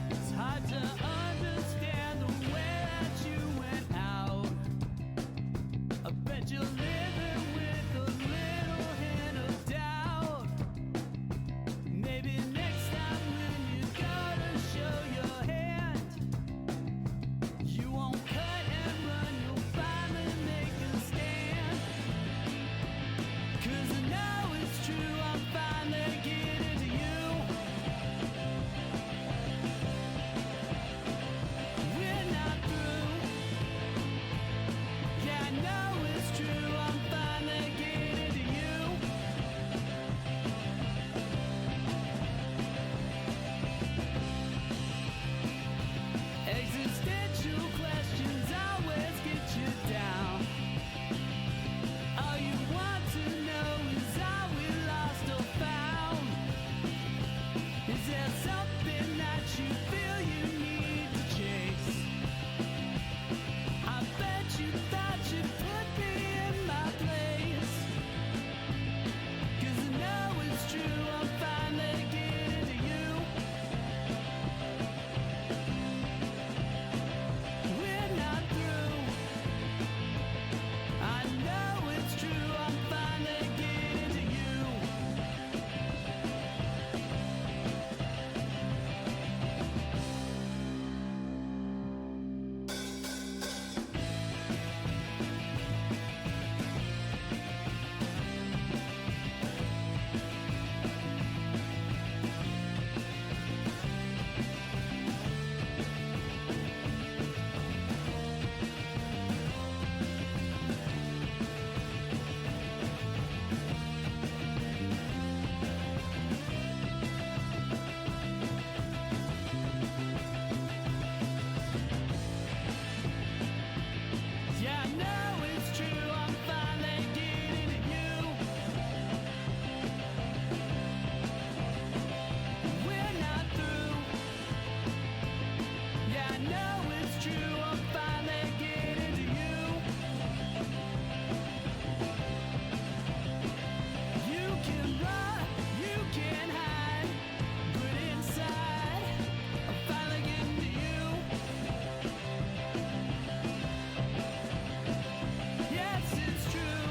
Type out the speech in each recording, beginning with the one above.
It's hard to understand the way that you went out. I bet you're living with a little hint of doubt. Maybe next time when you gotta show your hand, you won't cut and run, you'll finally make a stand. 'Cause I know it's true, I'm finally getting to you. We're not through. Yeah, I know it's true, I'm finally getting to you. Existential questions always get you down. All you want to know is are we lost or found? Is there something that you feel you need to chase? I bet you thought you'd put me in my place. 'Cause I know it's true, I'm finally getting to you. We're not through. I know it's true, I'm finally getting to you. Yeah, I know it's true, I'm finally getting to you. We're not through. Yeah, I know it's true, I'm finally getting to you. You can run, you can hide, but inside, I'm finally getting to you. Yes, it's true.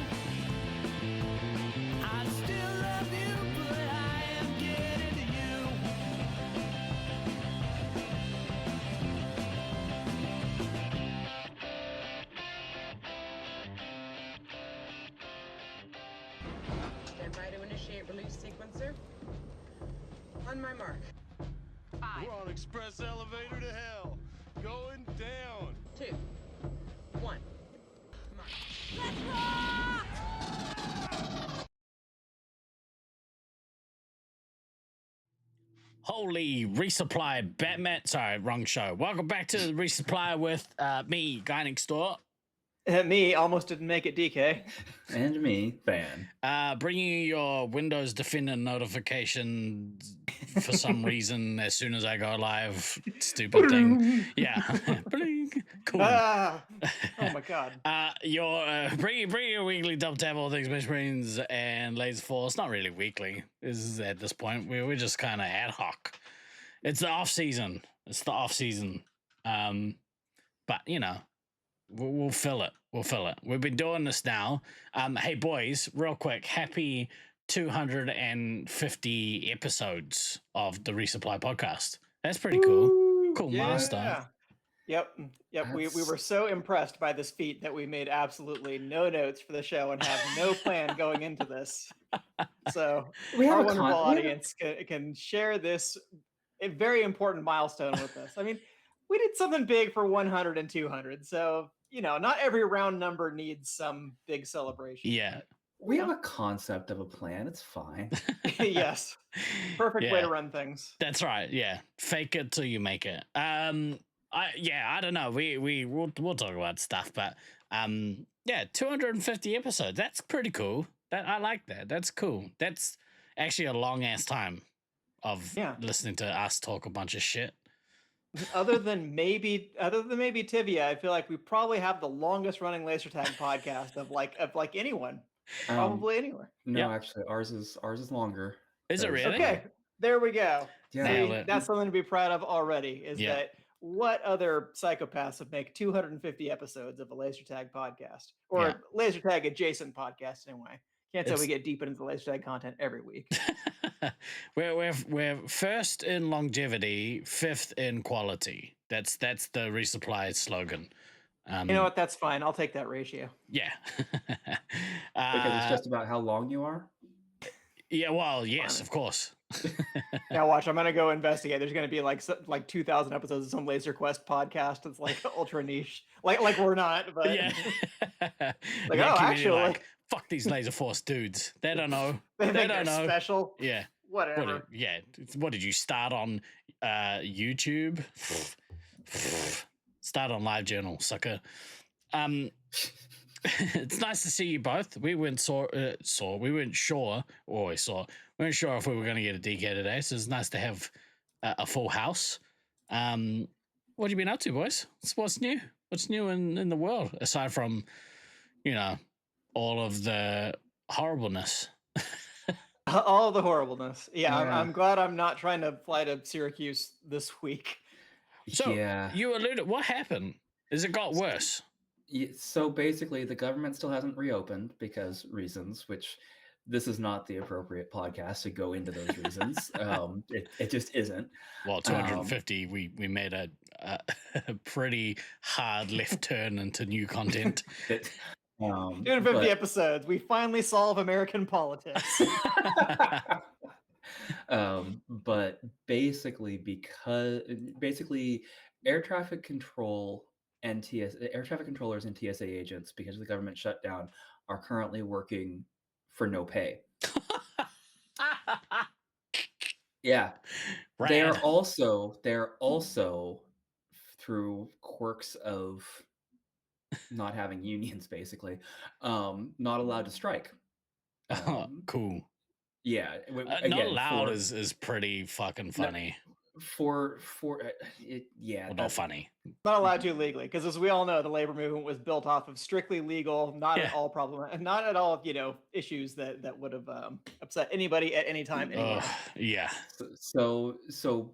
I still love you, but I am getting to you. Stand by to initiate release sequencer. On my mark. 5, We're on express elevator to hell. Going down. 2, 1. Mark. Holy Resupply Batman. Sorry, wrong show. Welcome back to Resupply with me, Guy Next Door. Me almost didn't make it, DK. And me, Fan. Bringing you your Windows Defender notification for some reason as soon as I go live. Stupid thing. Yeah. Cool. Oh my god. Bring your weekly Double Tap All Things Best Brains and Laser Force. Not really weekly. This is at this point. We're just kind of ad hoc. It's the off season. But you know, we'll fill it. We've been doing this now. Hey boys, real quick, happy 250 episodes of the Resupply Podcast. That's pretty cool. Cool milestone. Yep. We were so impressed by this feat that we made absolutely no notes for the show and have no plan going into this. So We have our a wonderful con- we have- audience can share this a very important milestone with us. I mean, we did something big for 100 and 200. So, you know, not every round number needs some big celebration. Yeah. We have a concept of a plan. It's fine. Yes. Perfect way Yeah. to run things. That's right. Yeah. Fake it till you make it. I don't know. We'll talk about stuff, but 250 episodes. That's pretty cool. I like that. That's cool. That's actually a long ass time of listening to us talk a bunch of shit. Other than maybe Tibia, I feel like we probably have the longest running laser tag podcast of anyone. Probably anywhere. No, actually, ours is longer. Is it really? Okay. There we go. Yeah. Nailed See, it. that's something to be proud of already. Is Yeah. that what other psychopaths would make 250 episodes of a laser tag podcast or Yeah. laser tag adjacent podcast anyway? Can't say we It's- get deep into the laser tag content every week. we're first in longevity, fifth in quality. That's the Resupply slogan. You know what? That's fine. I'll take that ratio. Yeah. Because it's just about how long you are. Yeah. Well, yes, of course. Now watch. I'm gonna go investigate. There's gonna be like 2,000 episodes of some Laser Quest podcast. It's like ultra niche. Like we're not, but Yeah. Like, The oh, community actually, like, fuck these Laser Force dudes. They don't know. they They think don't they're know. special. Yeah. Whatever. What did you start on YouTube? Start on LiveJournal, sucker. It's nice to see you both. We weren't sure if we were going to get a DK today, so it's nice to have a full house. What have you been up to, boys? What's new? What's new in the world aside from, all of the horribleness? All the horribleness. Yeah, Yeah. I'm glad I'm not trying to fly to Syracuse this week. So Yeah. you alluded. What happened? Is it got worse? So basically, the government still hasn't reopened because reasons, which this is not the appropriate podcast to go into those reasons. It just isn't. Well, 250. We made a pretty hard left turn into new content. 250 episodes. We finally solve American politics. But basically, air traffic control and air traffic controllers and TSA agents, because of the government shutdown, are currently working for no pay. Yeah, they're Rad. also through quirks of not having unions, basically, not allowed to strike. Cool. Yeah, Not again, allowed is pretty fucking funny. Well, Not funny. Not allowed to legally, because as we all know, the labor movement was built off of strictly legal, not at all not at all, issues that would have upset anybody at any time anywhere. Yeah. So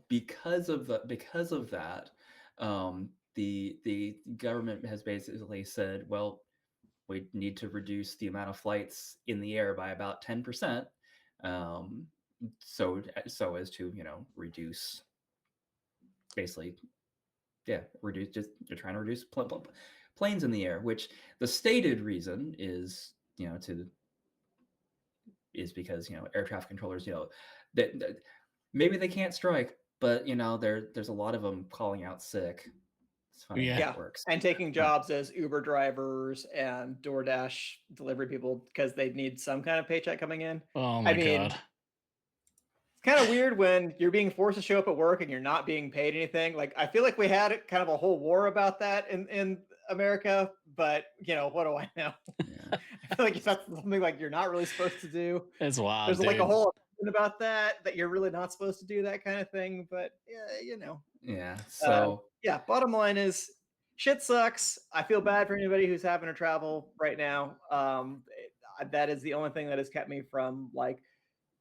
because of that, the government has basically said, well, we need to reduce the amount of flights in the air by about 10%, so as to reduce, basically, reduce. Just you're trying to reduce planes in the air, which the stated reason is because air traffic controllers that maybe they can't strike, but there's a lot of them calling out sick. It's funny how it works. And taking jobs as Uber drivers and DoorDash delivery people because they need some kind of paycheck coming in. Oh my God. It's kind of weird when you're being forced to show up at work and you're not being paid anything. Like, I feel like we had kind of a whole war about that in America, but what do I know? Yeah. I feel like that's something like you're not really supposed to do. It's wild. There's like a dude. whole opinion about that you're really not supposed to do that kind of thing. But Yeah. So bottom line is shit sucks. I feel bad for anybody who's having to travel right now. That is the only thing that has kept me from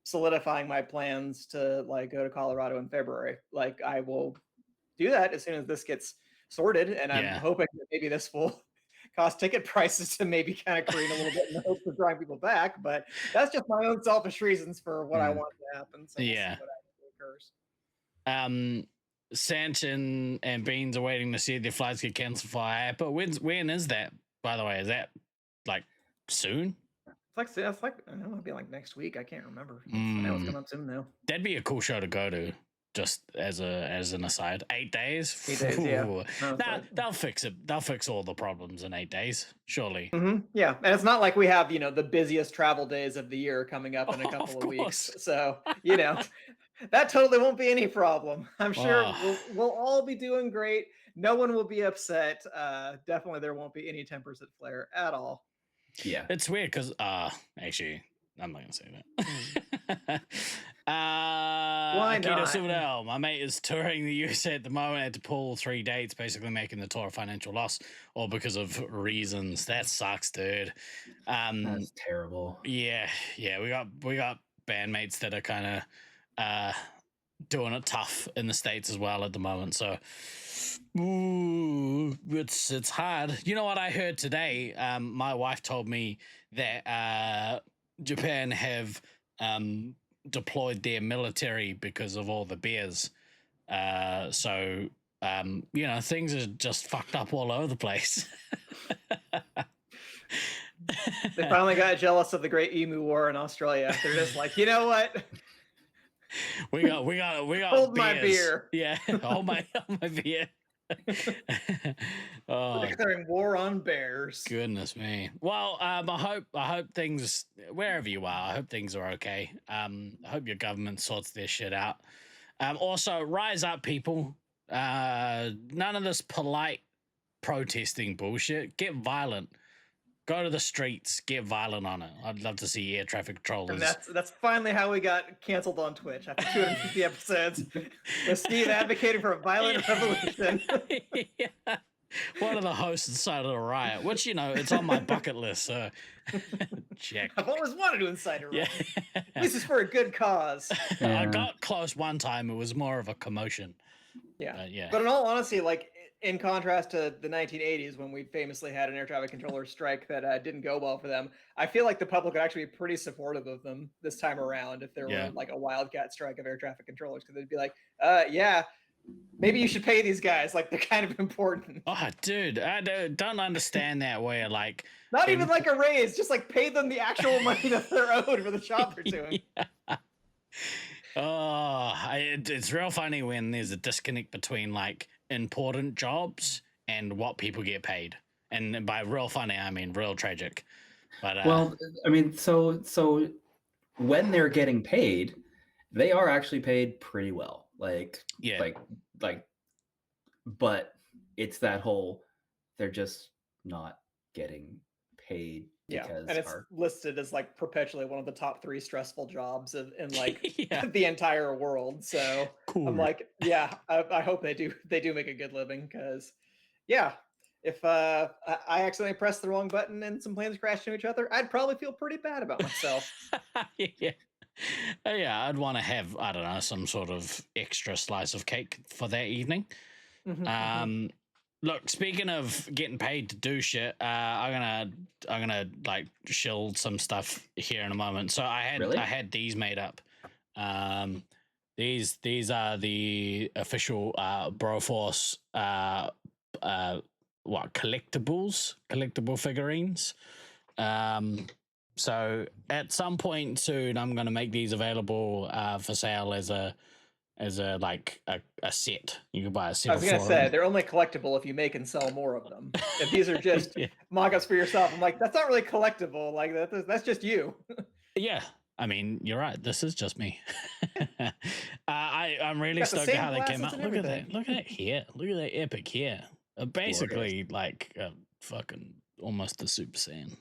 solidifying my plans to go to Colorado in February. I will do that as soon as this gets sorted, and I'm hoping that maybe this will cause ticket prices to maybe kind of careen a little bit in the hopes of drawing people back. But that's just my own selfish reasons for what I want to happen. So we'll see what actually occurs. Sant and Beans are waiting to see if their flights get cancelled for IAP. But when is that, by the way? Is that soon? It's I don't know, it'll be next week. I can't remember. I know it's coming up soon though. That'd be a cool show to go to. Just as an aside, 8 days. 8 days, yeah. Nah, they'll fix it. They'll fix all the problems in 8 days, surely. Mm-hmm. Yeah, and it's not like we have the busiest travel days of the year coming up in a couple of weeks. So that totally won't be any problem. I'm sure we'll all be doing great. No one will be upset. Definitely, there won't be any tempers that flare at all. Yeah, it's weird because actually, I'm not gonna say that. Why not? Silverdale, my mate is touring the USA at the moment. Had to pull 3 dates, basically making the tour a financial loss, all because of reasons. That sucks, dude. That's terrible. Yeah. We got bandmates that are kind of doing it tough in the States as well at the moment. So ooh, it's hard. You know what I heard today? My wife told me that Japan have deployed their military because of all the bears. So things are just fucked up all over the place. They finally got jealous of the Great Emu War in Australia. They're just like, you know what? We got Hold beers. my beer. Yeah, hold my beer. We're declaring war on bears. Goodness me. Well, I hope things, wherever you are, I hope things are okay. I hope your government sorts their shit out. Also, rise up, people. None of this polite protesting bullshit. Get violent. Go to the streets. Get violent on it. I'd love to see air traffic controllers. And that's finally how we got canceled on Twitch after 250 episodes. With Steve advocating for a violent revolution. Yeah. One of the hosts decided to riot, which, it's on my bucket list, so check. I've always wanted to incite a riot. Yeah. This is for a good cause. I got close one time. It was more of a commotion. Yeah. But in all honesty, like, in contrast to the 1980s when we famously had an air traffic controller strike that didn't go well for them, I feel like the public would actually be pretty supportive of them this time around if there were like a wildcat strike of air traffic controllers, because they'd be like, yeah, maybe you should pay these guys, like they're kind of important. Oh, dude, I don't understand that way. Like, not even like a raise, just like pay them the actual money that they're owed for the job they're doing. Yeah. Oh, it's real funny when there's a disconnect between like important jobs and what people get paid. And by real funny, I mean real tragic. But well, I mean, so when they're getting paid, they are actually paid pretty well. Like, but it's that whole, they're just not getting paid. Because and it's listed as like perpetually one of the top 3 stressful jobs in like the entire world. So cool. I'm like, I hope they do make a good living, because if I accidentally press the wrong button and some planes crash into each other, I'd probably feel pretty bad about myself. I'd want to have, I don't know, some sort of extra slice of cake for that evening. Look, speaking of getting paid to do shit, I'm gonna like shill some stuff here in a moment. So I had these made up. These are the official Broforce collectible figurines. So at some point soon, I'm gonna make these available for sale as a like a set. You can buy a set. I was gonna say they're only collectible if you make and sell more of them. If these are just mock-ups for yourself, I'm like, that's not really collectible. Like that's just you. Yeah, I mean, you're right. This is just me. I'm really stoked at how they came out. Look at that! Look at that hair! Look at that epic hair! Basically, like fucking almost a Super Saiyan.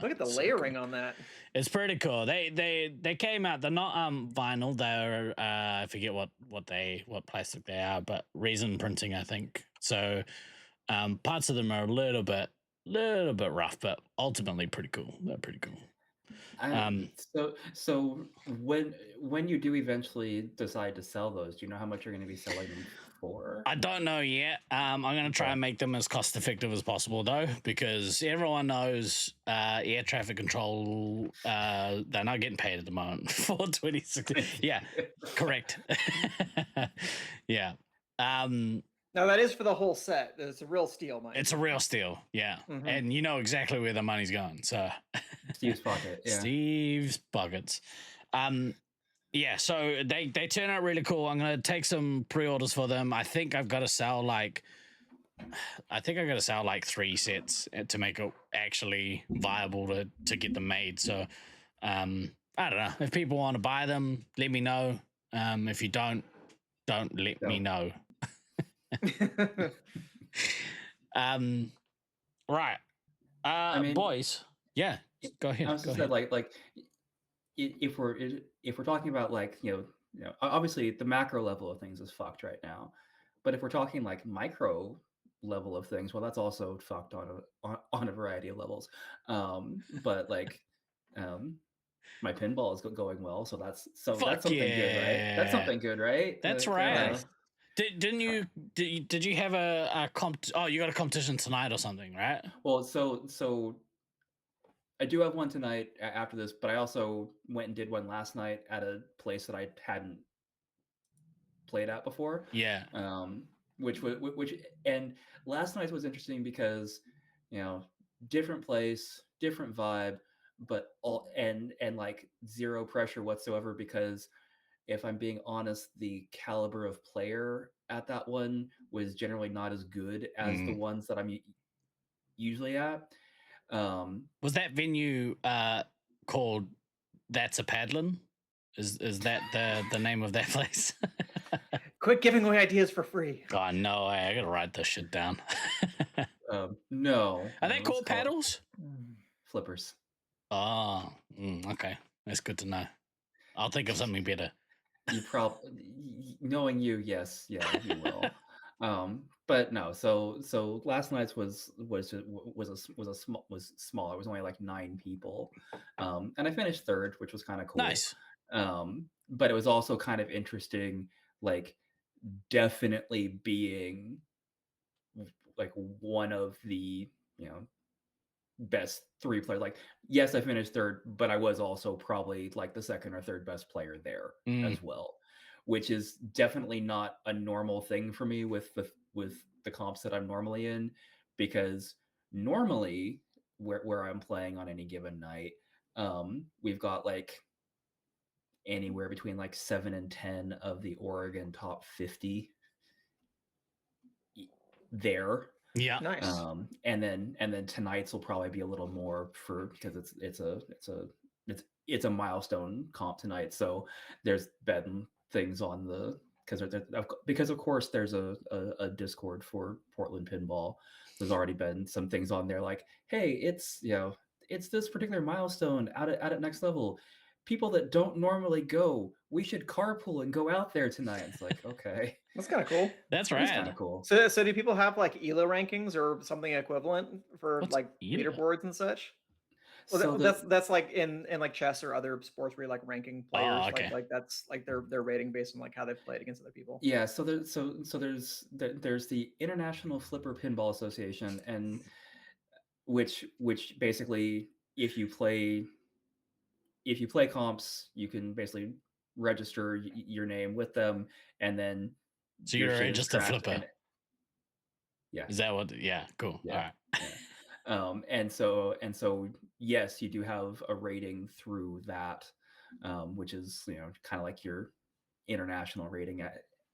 Look at the layering on that. It's pretty cool. They came out. They're not vinyl. They're I forget what plastic they are, but resin printing, I think. So parts of them are a little bit rough, but ultimately pretty cool. They're pretty cool. So when you do eventually decide to sell those, do you know how much you're going to be selling them for? I don't know yet. I'm going to try and make them as cost effective as possible, though, because everyone knows air traffic control, they're not getting paid at the moment for 2016. Yeah, correct. Yeah. No, that is for the whole set. It's a real steal, Mike. It's a real steal, yeah. Mm-hmm. And you know exactly where the money's going. So Steve's pocket, yeah. Steve's pockets. Yeah, so they turn out really cool. I'm gonna take some pre-orders for them. I think I've got to sell like 3 sets to make it actually viable to get them made. So I don't know. If people want to buy them, let me know. If you don't let me know. Right. I mean, boys. Yeah. Go ahead. I was just said, like if we're talking about like, you know, obviously the macro level of things is fucked right now, but if we're talking like micro level of things, well, that's also fucked on a variety of levels. But like, My pinball is going well, so that's Fuck something good, right? That's yeah. something good, right? That's Like, right. Nice. Did you have a oh, you got a competition tonight or something, right? well, so I do have one tonight after this, but I also went and did one last night at a place that I hadn't played at before. Yeah. Which and last night was interesting because, different place, different vibe, but all and like zero pressure whatsoever, because if I'm being honest, the caliber of player at that one was generally not as good as the ones that I'm usually at. Was that venue called That's a Paddlin'? Is that the name of that place? Quit giving away ideas for free. Oh no, I gotta write this shit down. No. Are they let's called call it paddles? Flippers. Oh, okay. That's good to know. I'll think of something better. You probably, knowing you, yes, yeah, you will. But no, so last night's was small. It was only like 9 people, and I finished third, which was kind of cool. Nice. But it was also kind of interesting, like definitely being like one of the best 3 players. Like, yes, I finished third, but I was also probably like the second or third best player there as well, which is definitely not a normal thing for me with the comps that I'm normally in, because normally where I'm playing on any given night, we've got like anywhere between like 7 and 10 of the Oregon top 50 there. Yeah. Nice. And then tonight's will probably be a little more because it's a milestone comp tonight. So there's been things on the because of course there's a Discord for Portland Pinball. There's already been some things on there like, hey, it's this particular milestone out at next level. People that don't normally go, we should carpool and go out there tonight. It's like, okay. That's kind of cool. That's It's kind right. of cool. So do people have like ELO rankings or something equivalent for What's like ELO? leaderboards and such? Well, So that's like in like chess or other sports where you like ranking players. okay. Like that's like their rating based on like how they've played against other people. yeah, so there's the International Flipper Pinball Association, and which basically if you play comps, you can basically register your name with them, and then So your you're shit is just a tracked, flipper. yeah. Is that what? Yeah. Cool. Yeah. All right. Yeah. And so yes, you do have a rating through that, which is kind of like your international rating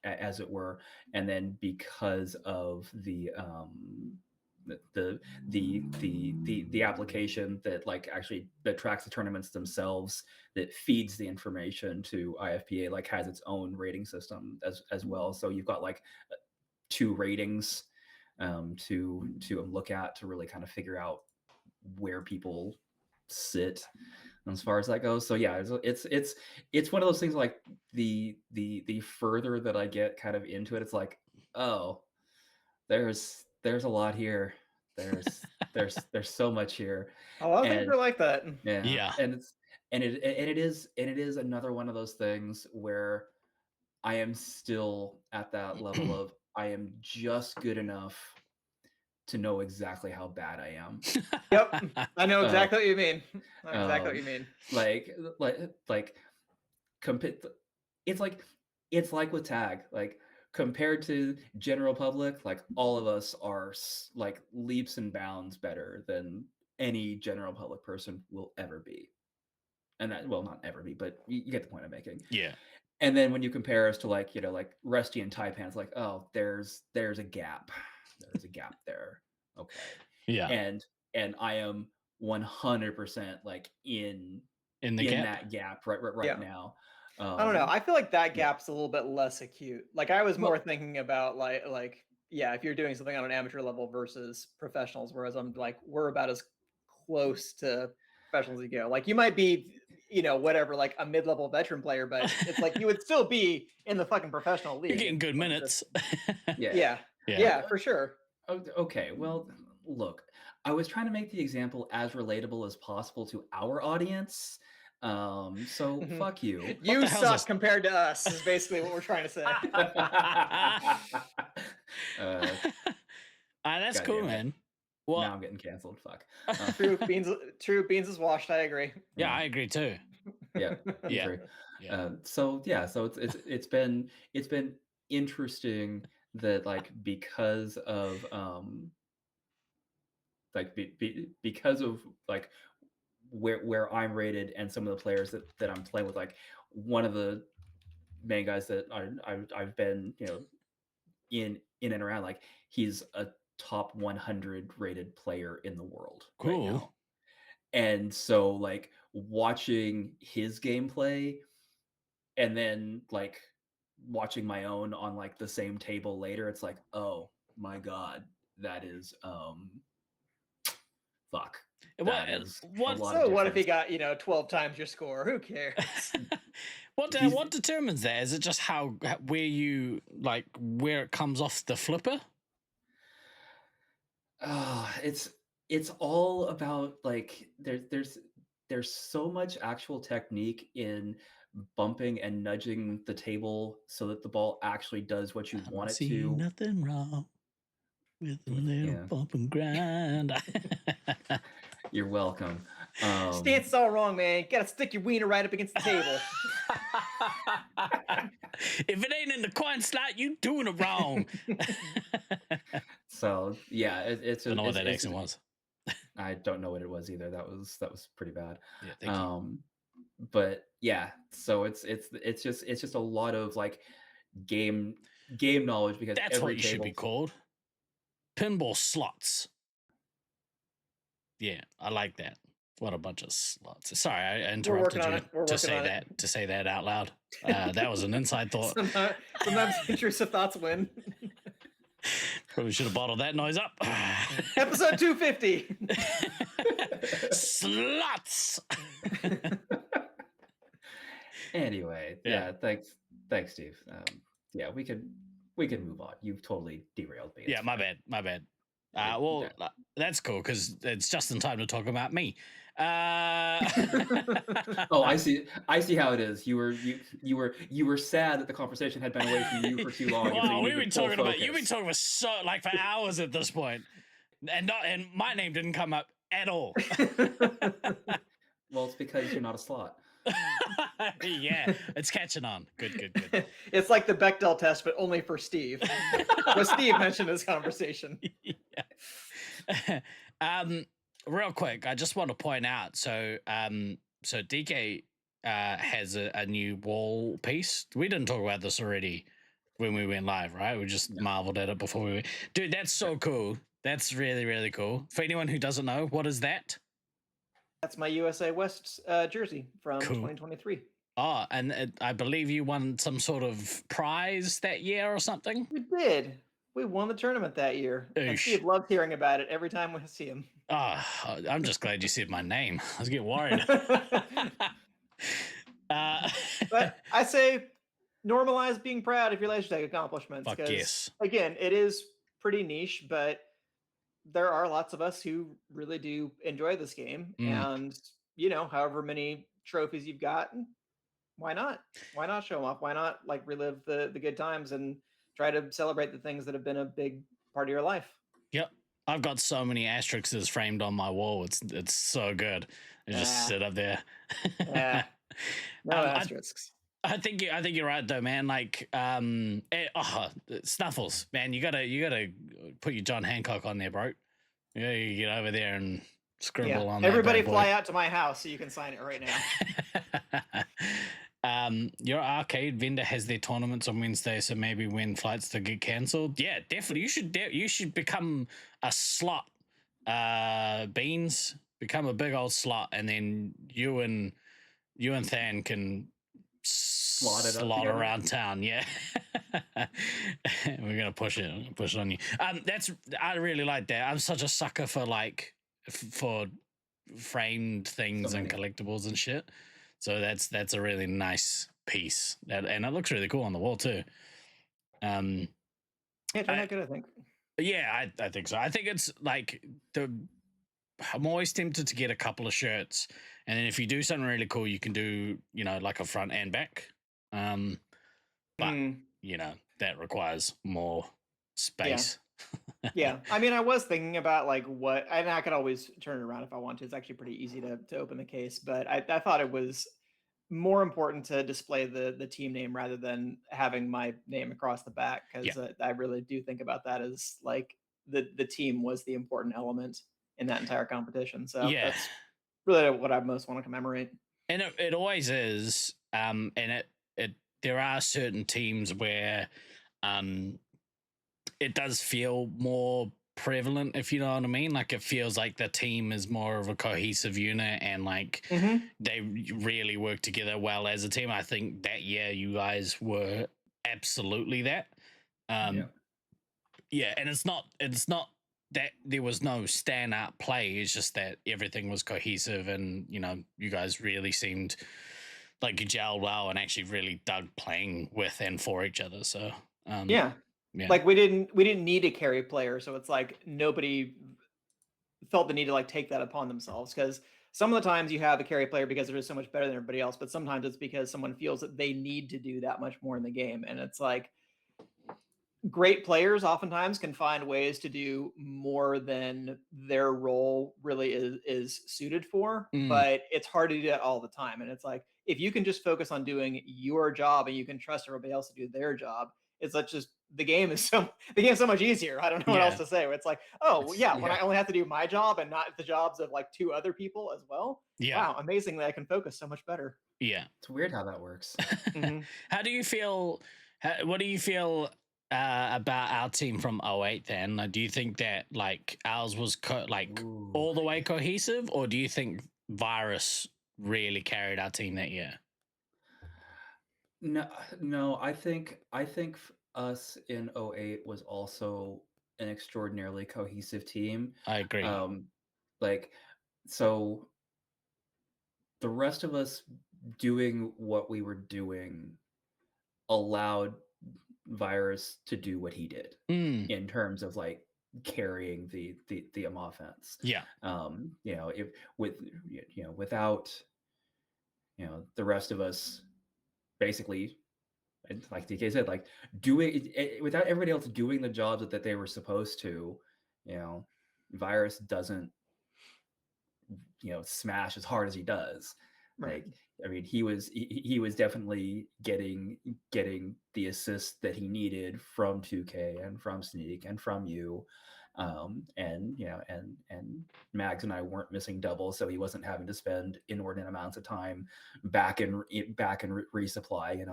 as it were. And then because of the application that like actually that tracks the tournaments themselves, that feeds the information to IFPA, like has its own rating system as well. So you've got like 2 ratings to look at to really kind of figure out where people sit as far as that goes. So yeah, it's one of those things like the further that I get kind of into it, it's like, oh, there's a lot here. There's so much here. A lot of things are like that. Yeah. And it is another one of those things where I am still at that level of I am just good enough to know exactly how bad I am. Yep, I know exactly what you mean. I know exactly what you mean. Like it's like with tag, like compared to general public, like all of us are like leaps and bounds better than any general public person will ever be. And that, well, not ever be, but you get the point I'm making. Yeah. And then when you compare us to like, like Rusty and Taipan, it's like, oh, there's a gap. There's a gap there. Okay. Yeah. And I am 100% like in that gap right now. I don't know. I feel like that gap's a little bit less acute. Like I was more thinking about like yeah, if you're doing something on an amateur level versus professionals, whereas I'm like we're about as close to professionals as you go. Like you might be, whatever, like a mid-level veteran player, but it's like you would still be in the fucking professional league. You're getting good minutes. Yeah, for sure. Okay, well, look, I was trying to make the example as relatable as possible to our audience. So fuck you. You the hell's suck this? compared to us. Is basically what we're trying to say. That's God cool, damn it. man. Well, Now I'm getting canceled. Fuck. True beans is washed. I agree. yeah, I agree too. Yeah. Yeah. Agree. Yeah. So it's been interesting that like because of because of like where I'm rated and some of the players that I'm playing with, like one of the main guys that I've been in and around, like he's a top 100 rated player in the world right Cool. now. And so like watching his gameplay and then like watching my own on like the same table later, it's like, oh my god, that is fuck. What? That is a What? lot So of what if he difference. got 12 times your score? Who cares? What determines that? Is it just where you like where it comes off the flipper? It's all about like there's so much actual technique in bumping and nudging the table so that the ball actually does what you want it See to. nothing wrong with a little bump and grind. You're welcome. Stance is all wrong, man. You gotta stick your wiener right up against the table. If it ain't in the coin slot, you doing it wrong. So yeah, it's I don't know what that accent was. I don't know what it was either. That was pretty bad. Yeah, thank you. But yeah, so it's just a lot of like game knowledge, because That's every what you should be table- called. Pinball slots. Yeah, I like that. What a bunch of slots. Sorry, I interrupted working on you it. We're to working say on it. that to say that out loud. That was an inside thought. Sometimes intrusive thoughts win. Probably should have bottled that noise up. Episode 250. Slots. Anyway, Yeah. thanks, Steve. Yeah, we could move on. You've totally derailed me. Yeah, It's my fine. bad. Well, that's cool because it's just in time to talk about me. Oh, I see how it is. You were sad that the conversation had been away from you for too long. and so Well, you we've needed been full talking about you've been focus. talking about for hours at this point, and my name didn't come up at all. Well, it's because you're not a slot. Yeah, it's catching on. Good. It's like the Bechdel test, but only for Steve. What Steve mentioned in this conversation. Yeah. Real quick, I just want to point out. So DK has a new wall piece. We didn't talk about this already when we went live, right? We just marveled at it before we went. Dude, that's so cool. That's really, really cool. For anyone who doesn't know, what is that? That's my USA West jersey from 2023. Oh, and I believe you won some sort of prize that year or something? We did. We won the tournament that year. And Steve loves hearing about it every time we see him. Oh, I'm just glad you said my name. I was getting worried. But I say normalize being proud of your laser tag accomplishments. Fuck yes. Again, it is pretty niche, but there are lots of us who really do enjoy this game. And, however many trophies you've got, why not? Why not show them off? Why not like relive the good times and try to celebrate the things that have been a big part of your life? Yep. I've got so many asterisks framed on my wall. It's so good. They just sit up there. Yeah. No asterisks. I think you're right though, man. Like Snuffles, man, you gotta put your John Hancock on there, bro. You get over there and scribble on everybody that fly out to my house so you can sign it right now. Your arcade vendor has their tournaments on Wednesday, so maybe when flights to get cancelled. Yeah, definitely. You should become a slot. Beans, become a big old slot, and then you and Than can slot around town. Yeah. We're gonna push it on you. I really like that. I'm such a sucker for for framed things and collectibles and shit. So that's a really nice piece, and it looks really cool on the wall too. Yeah, turned out good, I think. Yeah, I think so. I think it's like I'm always tempted to get a couple of shirts, and then if you do something really cool, you can do, you know, like a front and back. But you know, that requires more space. Yeah. I mean, I was thinking about like what, and I could always turn it around if I want to. It's actually pretty easy to open the case, but I thought it was more important to display the team name rather than having my name across the back, because I really do think about that as like the team was the important element in that entire competition. So that's really what I most want to commemorate. And it always is. And it there are certain teams where it does feel more prevalent, if you know what I mean. Like it feels like the team is more of a cohesive unit, and like they really work together well as a team. I think that year you guys were absolutely that. And it's not that there was no standout play. It's just that everything was cohesive, and you know, you guys really seemed like you gelled well and actually really dug playing with and for each other. So yeah. Like we didn't need a carry player, so it's like nobody felt the need to like take that upon themselves, because some of the times you have a carry player because they're just so much better than everybody else, but sometimes it's because someone feels that they need to do that much more in the game. And it's like great players oftentimes can find ways to do more than their role really is suited for, but it's hard to do that all the time. And it's like, if you can just focus on doing your job and you can trust everybody else to do their job, it's like just the game is so much easier. I don't know what else to say. It's like, when I only have to do my job and not the jobs of like two other people as well. Wow, amazing that I can focus so much better. It's weird how that works. How do you feel? What do you feel about our team from 08 then? Like, do you think that like ours was all the way cohesive, or do you think Virus really carried our team that year? No, I think us in 08 was also an extraordinarily cohesive team. I agree. Like, so the rest of us doing what we were doing allowed Virus to do what he did in terms of like carrying the offense. Without the rest of us basically, like DK said, like doing it without everybody else doing the jobs that they were supposed to, Virus doesn't smash as hard as he does. Right. Like, I mean, he was definitely getting the assists that he needed from 2K and from Sneak and from you, and Mags and I weren't missing doubles, so he wasn't having to spend inordinate amounts of time back in resupply.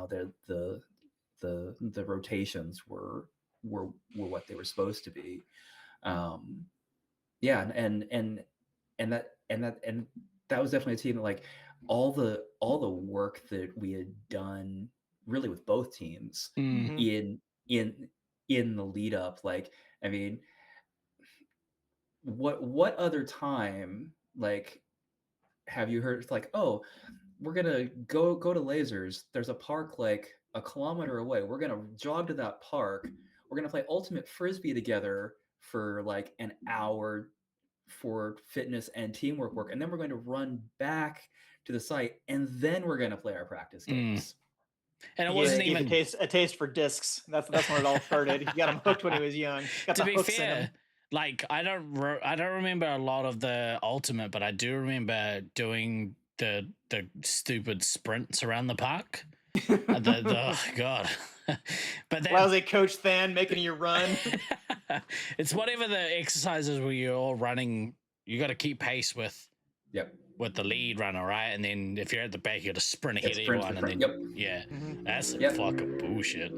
The rotations were what they were supposed to be. And that was definitely a team that, like, all the work that we had done really with both teams in the lead up. Like, I mean, what other time, like, have you heard, it's like, oh, we're gonna go to Lasers, there's a park like a kilometer away, we're gonna jog to that park, we're gonna play ultimate frisbee together for like an hour for fitness and teamwork, and then we're going to run back to the site, and then we're going to play our practice games. And it wasn't even a taste for discs. That's when it all started. He got him hooked when he was young. To be fair, like I don't remember a lot of the ultimate, but I do remember doing the stupid sprints around the park. Oh god. But that was a Coach Than making you run. It's whatever the exercises where you're all running, you got to keep pace with the lead runner, right? And then if you're at the back, you got to sprint ahead of everyone. And then that's fucking bullshit.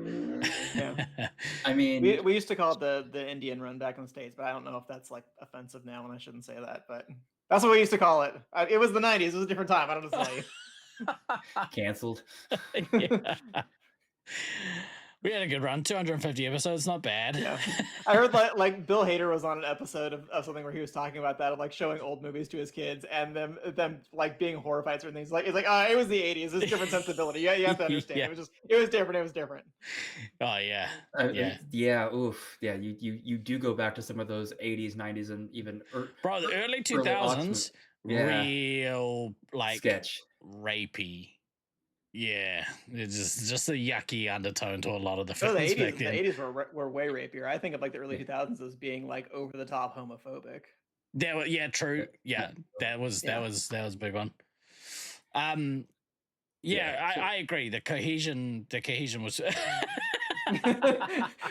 I mean, we used to call it the Indian run back in the States, but I don't know if that's like offensive now, and I shouldn't say that, but that's what we used to call it. It was the 90s. It was a different time. I don't know what to tell you. Canceled. We had a good run, 250 episodes, not bad. Yeah. I heard like Bill Hader was on an episode of something where he was talking about that, of like showing old movies to his kids and them like being horrified certain things. Like it's like it was the 80s. It's different sensibility. Yeah, you have to understand. Yeah. It was different. It was different. Oh yeah, yeah. Oof. Yeah, you do go back to some of those 80s, 90s, and even bro, the early 2000s, Yeah. real like sketch. rapey. Yeah, it's just a yucky undertone to a lot of the Oh, films the back 80s, then. the 80s were way rapier. I think of like the early 2000s as being like over the top homophobic. Yeah, true. Yeah, that was a big one. I agree. The cohesion was.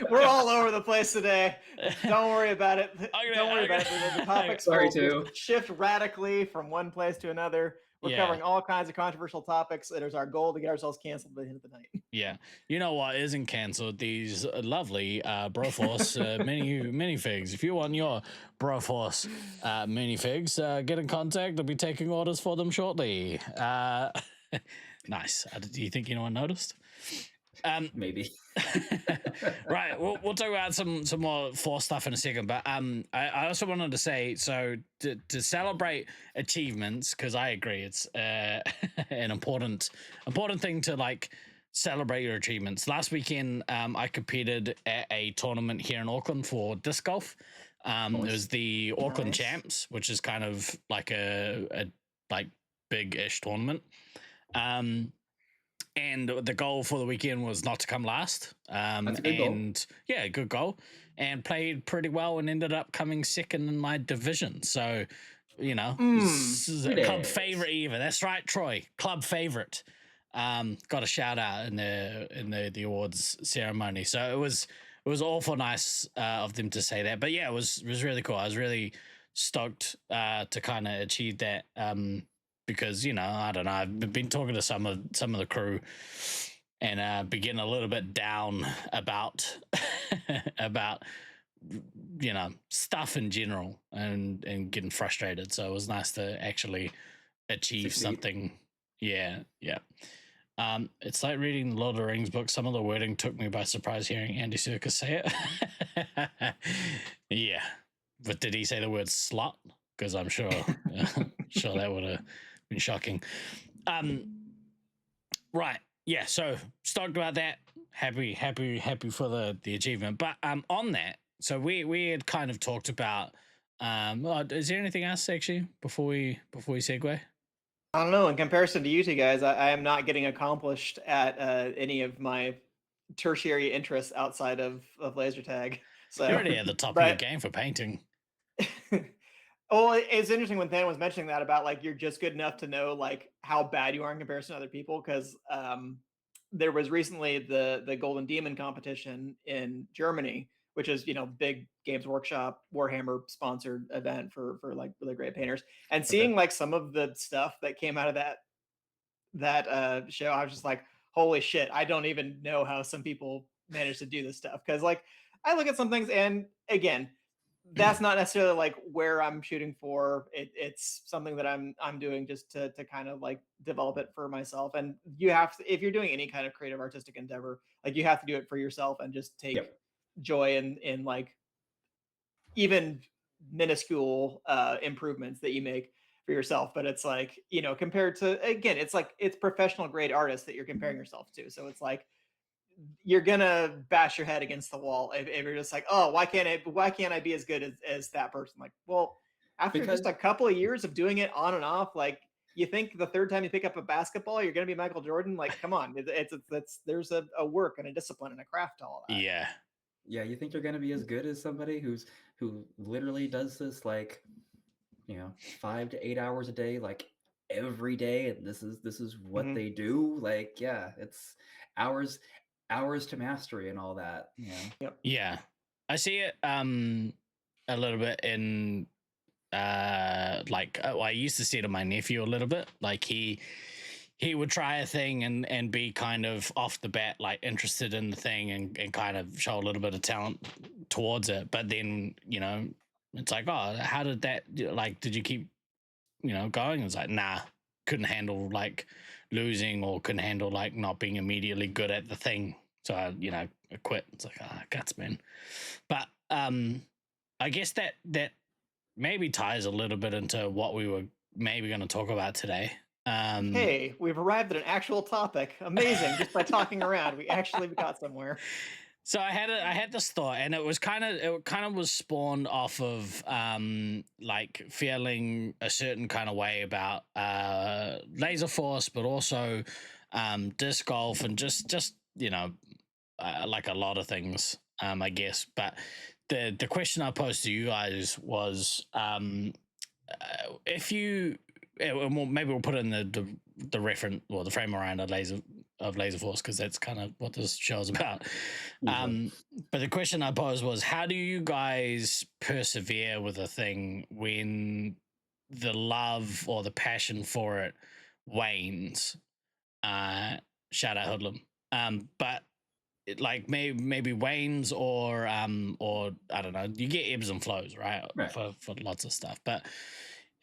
We're all over the place today. Don't worry about it. Don't worry about it. The topics Sorry, will too. just shift radically from one place to another. We're covering all kinds of controversial topics. It is our goal to get ourselves canceled by the end of the night. Yeah, you know what isn't cancelled? These lovely Broforce minifigs. If you want your Broforce minifigs, get in contact. I'll be taking orders for them shortly. Nice. Do you think anyone noticed? Maybe. Right, we'll talk about some more Force stuff in a second, but I also wanted to say, so to celebrate achievements, because I agree it's an important thing to like celebrate your achievements. Last weekend I competed at a tournament here in Auckland for disc golf. It was the Auckland Champs, which is kind of like a like big-ish tournament. And the goal for the weekend was not to come last. That's a good goal. Yeah, good goal. And played pretty well and ended up coming second in my division. So, you know, this is a club favorite even. That's right, Troy. Club favorite. Got a shout out in the awards ceremony. So it was awful nice of them to say that. But yeah, it was really cool. I was really stoked to kind of achieve that. Because, you know, I don't know, I've been talking to some of the crew and been getting a little bit down about you know, stuff in general and getting frustrated. So it was nice to actually achieve something. Yeah. It's like reading the Lord of the Rings book. Some of the wording took me by surprise hearing Andy Serkis say it. Yeah. But did he say the word slut? Because I'm sure sure that would have been shocking. Right. Yeah, so stoked about that. Happy for the achievement. But on that, so we had kind of talked about is there anything else actually before we segue? I don't know. In comparison to you two guys, I am not getting accomplished at any of my tertiary interests outside of laser tag. So You're already at the top of your game for painting. Well, it's interesting when Than was mentioning that about like you're just good enough to know like how bad you are in comparison to other people, because there was recently the Golden Demon competition in Germany, which is, you know, big Games Workshop Warhammer sponsored event for like really great painters, and seeing like some of the stuff that came out of that show, I was just like, holy shit, I don't even know how some people manage to do this stuff, because like I look at some things and again, that's not necessarily like where I'm shooting for. It's something that I'm doing just to kind of like develop it for myself. And you have to, if you're doing any kind of creative artistic endeavor, like you have to do it for yourself and just take joy in like even minuscule improvements that you make for yourself. But it's like, you know, compared to, again, it's like it's professional grade artists that you're comparing yourself to. So it's like you're gonna bash your head against the wall if you're just like, oh, why can't I be as good as that person? Like, well, after just a couple of years of doing it on and off, like you think the third time you pick up a basketball you're gonna be Michael Jordan? Like, come on, it's there's a work and a discipline and a craft to all that. Yeah, you think you're gonna be as good as somebody who literally does this like, you know, 5 to 8 hours a day, like every day, and this is what they do. Like, yeah, it's hours to mastery and all that. Yeah, I see it a little bit in I used to see it in my nephew a little bit. Like he would try a thing and be kind of off the bat like interested in the thing and kind of show a little bit of talent towards it, but then, you know, it's like, oh, how did that, like, did you keep, you know, going? It's like, nah, couldn't handle like losing, or couldn't handle like not being immediately good at the thing. So I quit. It's like, guts, man. But I guess that maybe ties a little bit into what we were maybe going to talk about today. Hey, we've arrived at an actual topic. Amazing! Just by talking around, we actually got somewhere. So I had this thought, and it kind of was spawned off of like feeling a certain kind of way about Laser Force, but also disc golf, and just like a lot of things, I guess. But the question I posed to you guys was, if you maybe we'll put it in the reference or the frame around a Laser Force, because that's kind of what this show is about. But the question I posed was, how do you guys persevere with a thing when the love or the passion for it wanes? Shout out Hoodlum. But like maybe wanes or I don't know. You get ebbs and flows, right? For lots of stuff. But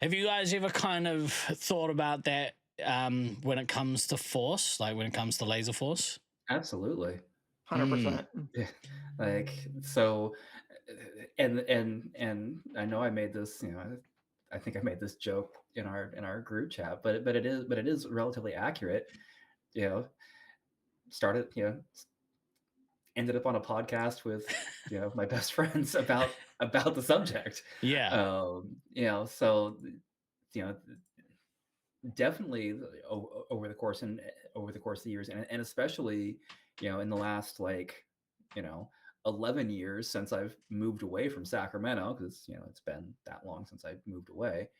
have you guys ever kind of thought about that when it comes to Force, like when it comes to Laser Force? Absolutely. 100%. Yeah. Like, so, and I know I made this, I think I made this joke in our group chat, but it is relatively accurate. Started, ended up on a podcast with my best friends about the subject. So definitely over the course of the years, and especially in the last 11 years since I've moved away from Sacramento, because it's been that long since I moved away.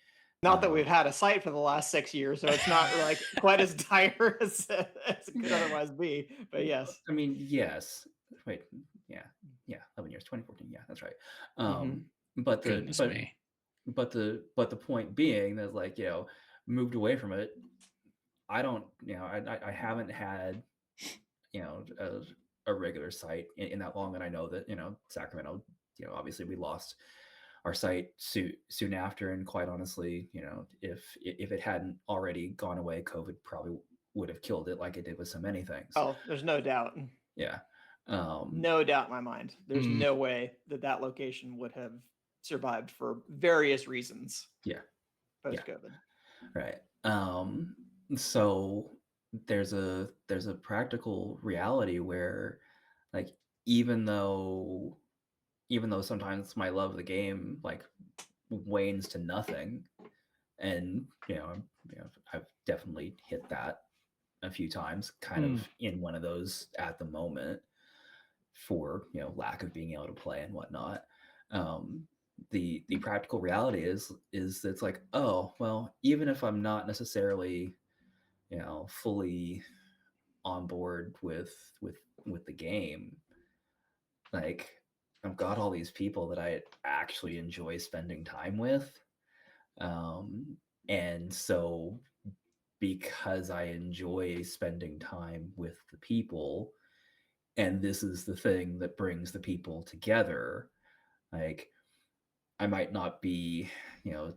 Not that we've had a site for the last 6 years, so it's not like quite as dire as it could otherwise be. But yes. I mean, yes. Wait, yeah, 11 years, 2014. Yeah, that's right. But the point being that moved away from it. I don't, I haven't had, a regular site in that long, and I know that Sacramento, obviously we lost our site soon after, and quite honestly, if it hadn't already gone away, COVID probably would have killed it, like it did with so many things. Oh, there's no doubt. Yeah. No doubt in my mind. There's no way that location would have survived for various reasons. Yeah. Post-COVID. Right. So there's a practical reality where, like, even though sometimes my love of the game wanes to nothing, and I've definitely hit that a few times, kind of in one of those at the moment, for lack of being able to play and whatnot. The practical reality is it's like, oh well, even if I'm not necessarily fully on board with the game, like, I've got all these people that I actually enjoy spending time with, and so because I enjoy spending time with the people, and this is the thing that brings the people together, like, I might not be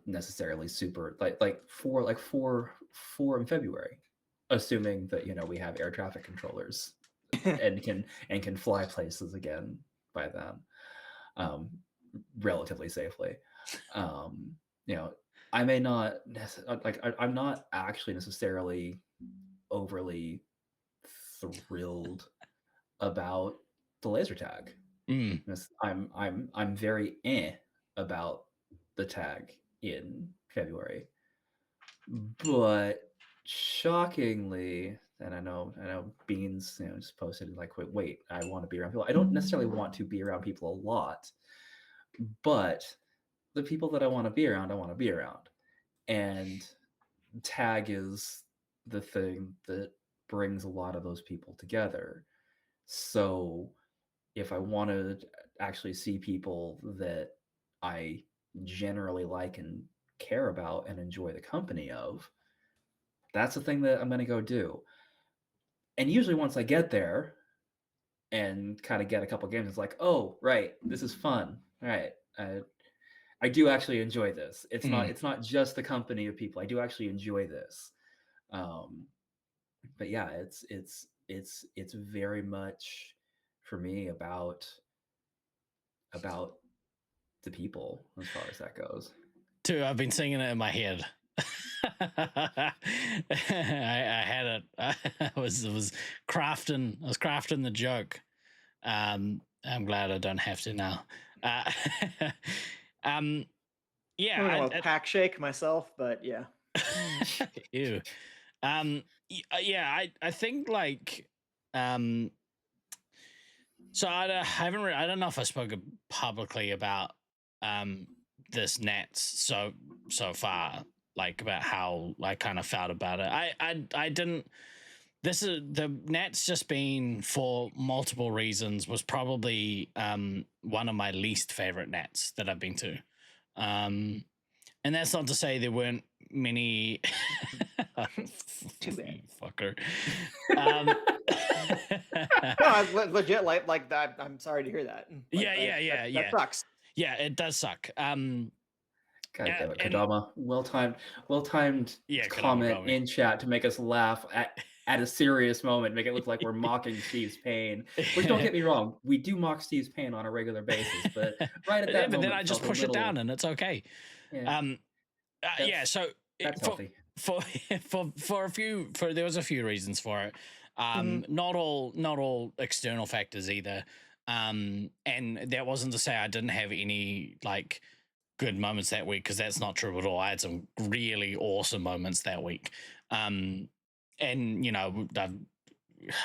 necessarily super like for in February, assuming that we have air traffic controllers and can fly places again by then, relatively safely. I may not I'm not actually necessarily overly thrilled about the laser tag. I'm very about the tag in February, but shockingly, and I know Beans just posted like, wait, I want to be around people. I don't necessarily want to be around people a lot, but the people that I want to be around, and tag is the thing that brings a lot of those people together. So if I want to actually see people that I generally like and care about and enjoy the company of, that's the thing that I'm going to go do. And usually once I get there and kind of get a couple games, it's like, oh, right, this is fun. All right. I do actually enjoy this. It's not just the company of people. I do actually enjoy this. But yeah, it's very much for me about the people as far as that goes. Too, I've been singing it in my head. I had it. I was crafting the joke. I'm glad I don't have to now. Yeah, I'm gonna pack shake myself, but yeah. Ew. Yeah, I think like so I haven't I don't know if I spoke publicly about this Nats so far, like about how I kind of felt about it. I didn't. This is the Nats just been for multiple reasons was probably one of my least favorite Nats that I've been to. And that's not to say there weren't many. Too bad. Fucker. No, I legit like that. I'm sorry to hear that. Yeah. That sucks. Yeah, it does suck. God damn it, and- Kodama. Well timed Yeah, comment Kodama. in chat to make us laugh at a serious moment, make it look like we're mocking Steve's pain. Which, don't get me wrong, we do mock Steve's pain on a regular basis, but right at that but moment, then I just felt a push it little- down and it's okay. Yeah, So that's healthy. there was a few reasons for it. Not all external factors either. And that wasn't to say I didn't have any like good moments that week, because that's not true at all. I had some really awesome moments that week. And you know,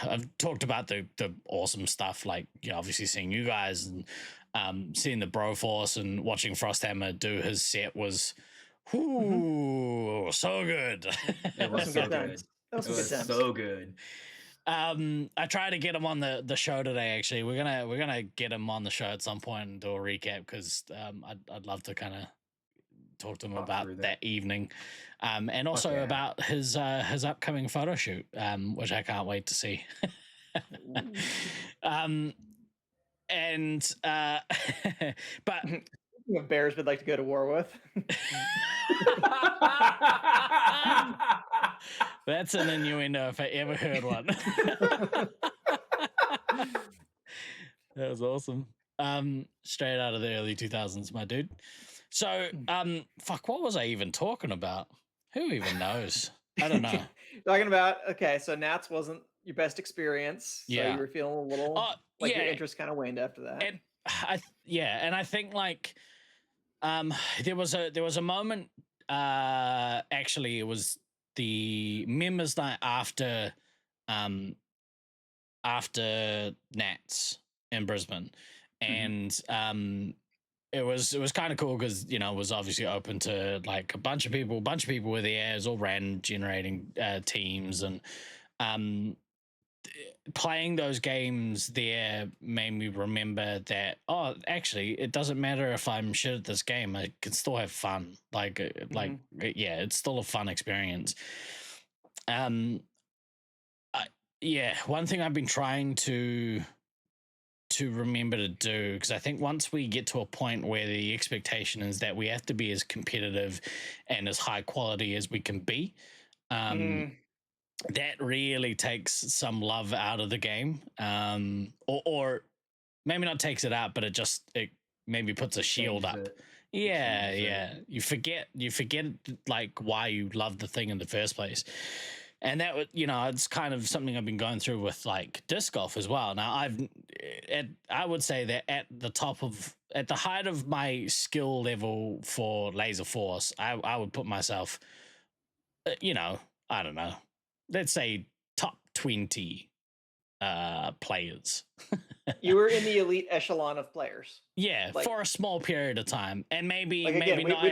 I've talked about the awesome stuff, like, you know, obviously seeing you guys and seeing the Broforce and watching Frosthammer do his set was so good. It was so good. That was It some good was times. so good. I tried to get him on the show today. Actually, we're gonna get him on the show at some point and do a recap, because I'd love to kind of talk to him Talk about through that that. evening, and also yeah. about his upcoming photo shoot, which I can't wait to see. And but What bears would like to go to war with. that's an innuendo if I ever heard one. That was awesome. Straight out of the early 2000s, my dude. So, fuck, what was I even talking about? Who even knows? I don't know. Talking about, okay, so Nats wasn't your best experience. So Yeah. you were feeling a little like your interest kind of waned after that. And I think like there was a moment, actually it was the members night after Nats in Brisbane, and it was kind of cool because, you know, it was obviously open to like a bunch of people were there. It was all random generating teams, and playing those games there made me remember that, oh, actually, it doesn't matter if I'm shit at this game, I can still have fun. Like yeah, it's still a fun experience. One thing I've been trying to remember to do, because I think once we get to a point where the expectation is that we have to be as competitive and as high quality as we can be, that really takes some love out of the game, or maybe not takes it out, but it maybe puts a shield up. Yeah. You forget like why you love the thing in the first place. And that would, you know, it's kind of something I've been going through with like disc golf as well. Now I would say that at the height of my skill level for Laser Force, I would put myself, you know, I don't know, let's say top 20 players. You were in the elite echelon of players. Yeah, Like- for a small period of time, and maybe Like, again, not. we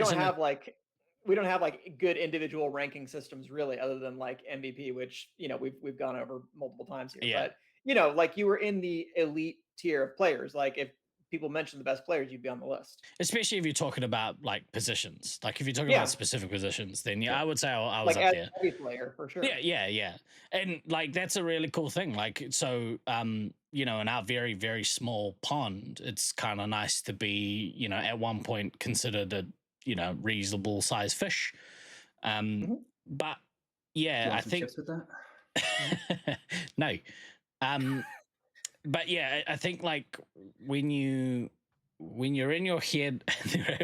don't have like good individual ranking systems really, other than like MVP, which, you know, we've gone over multiple times here. Yeah. But, you know, like you were in the elite tier of players. Like if people mention the best players, you'd be on the list. Especially if you're talking about like positions. Like if you're talking Yeah. about specific positions, then yeah, I would say I was Like up as there. every player for sure. Yeah. And like that's a really cool thing. Like, so you know, in our very, very small pond, it's kind of nice to be, you know, at one point considered a, you know, reasonable size fish. But yeah, I think With that? no. but yeah, I think like when you're in your head,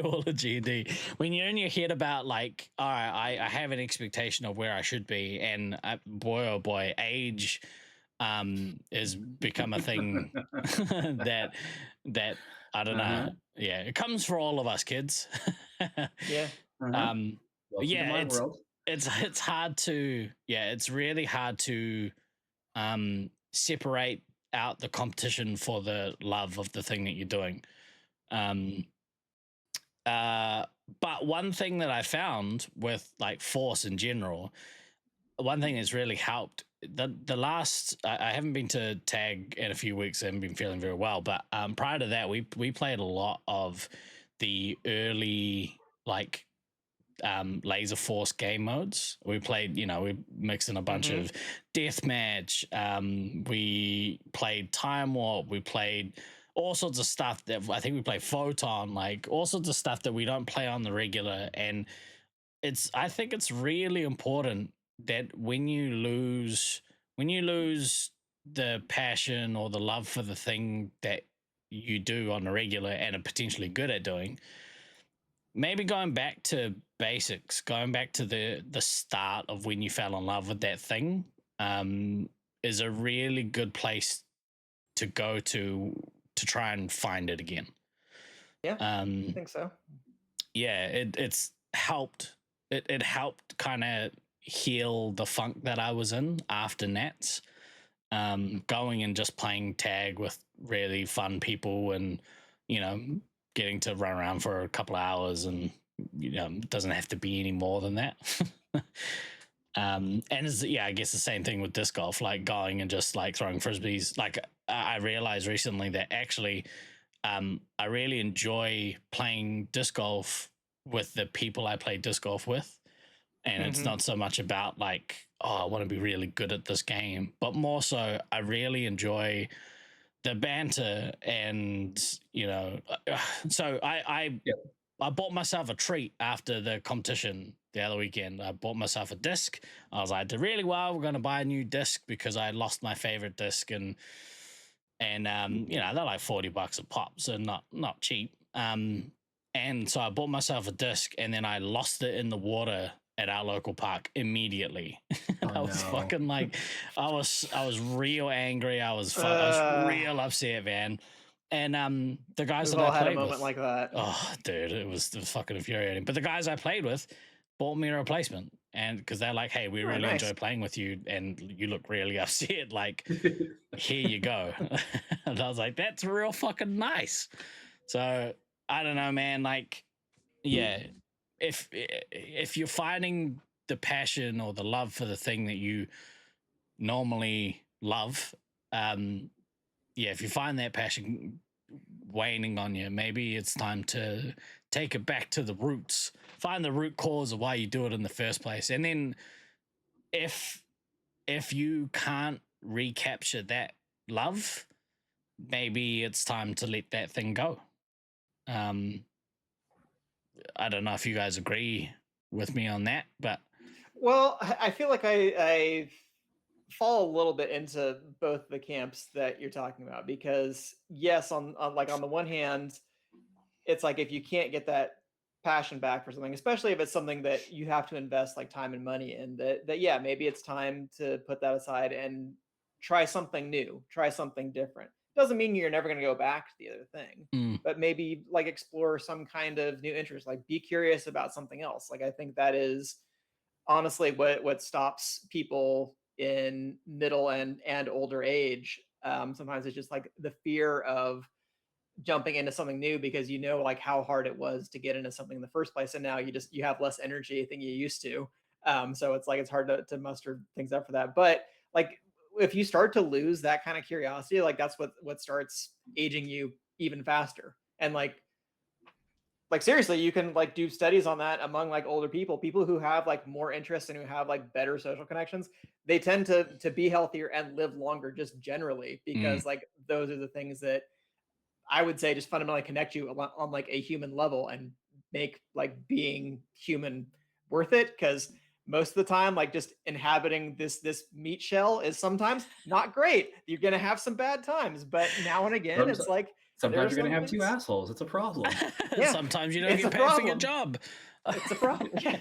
all the GD, when you're in your head about like, all right, I have an expectation of where I should be, and boy oh boy, age has become a thing that I don't know. Yeah, it comes for all of us kids. Yeah. Um, Welcome to yeah, my world. it's hard to it's really hard to separate out the competition for the love of the thing that you're doing. Um, but one thing that I found with like Force in general, one thing that's really helped the last I haven't been to tag in a few weeks. I haven't been feeling very well, but prior to that, we played a lot of the early like laser force game modes. We played, we mixed in a bunch of deathmatch. We played time warp. We played all sorts of stuff that I think we played photon, like all sorts of stuff that we don't play on the regular. And I think it's really important that when you lose the passion or the love for the thing that you do on the regular and are potentially good at doing, maybe going back to basics, going back to the start of when you fell in love with that thing, is a really good place to go to try and find it again. Yeah, I think so. Yeah, it's helped. It helped kind of heal the funk that I was in after Nats. Going and just playing tag with really fun people, and getting to run around for a couple of hours, and it doesn't have to be any more than that. And I guess the same thing with disc golf, like going and just like throwing frisbees. Like I realized recently that actually I really enjoy playing disc golf with the people I play disc golf with. And it's not so much about like, oh, I want to be really good at this game, but more so I really enjoy the banter. And so I bought myself a treat after the competition the other weekend. I bought myself a disc. I was like, I did really well. We're going to buy a new disc because I lost my favorite disc, and they're like $40 a pop, so not cheap. And so I bought myself a disc, and then I lost it in the water at our local park immediately. I was fucking like, I was real angry. I was real upset, man. And the guys We've that all I had a played moment with, like that. oh, dude, it was fucking infuriating. But the guys I played with bought me a replacement, and because they're like, hey, we really nice. enjoy playing with you, and you look really upset. Like, here you go. And I was like, that's real fucking nice. So I don't know, man. Like, yeah, if you're finding the passion or the love for the thing that you normally love, if you find that passion waning on you, maybe it's time to take it back to the roots, find the root cause of why you do it in the first place. And then if you can't recapture that love, maybe it's time to let that thing go. I don't know if you guys agree with me on that, but Well, I feel like I fall a little bit into both the camps that you're talking about, because yes, on the one hand, it's like if you can't get that passion back for something, especially if it's something that you have to invest like time and money in, that yeah, maybe it's time to put that aside and try something new, try something different. Doesn't mean you're never going to go back to the other thing, but maybe like explore some kind of new interest, like be curious about something else. Like I think that is honestly what stops people in middle and older age. Sometimes it's just like the fear of jumping into something new, because like how hard it was to get into something in the first place, and now you have less energy than you used to. So it's like it's hard to muster things up for that. But like if you start to lose that kind of curiosity, like that's what starts aging you even faster. And like seriously, you can like do studies on that among like older people who have like more interest and who have like better social connections. They tend to be healthier and live longer just generally, because like those are the things that I would say just fundamentally connect you on like a human level and make like being human worth it. Because most of the time, like just inhabiting this meat shell is sometimes not great. You're gonna have some bad times, but now and again, it's like there Sometimes are you're gonna some have two things. assholes. It's a problem. Yeah, Sometimes you don't it's a get paid for your problem. job. It's a problem. Yeah.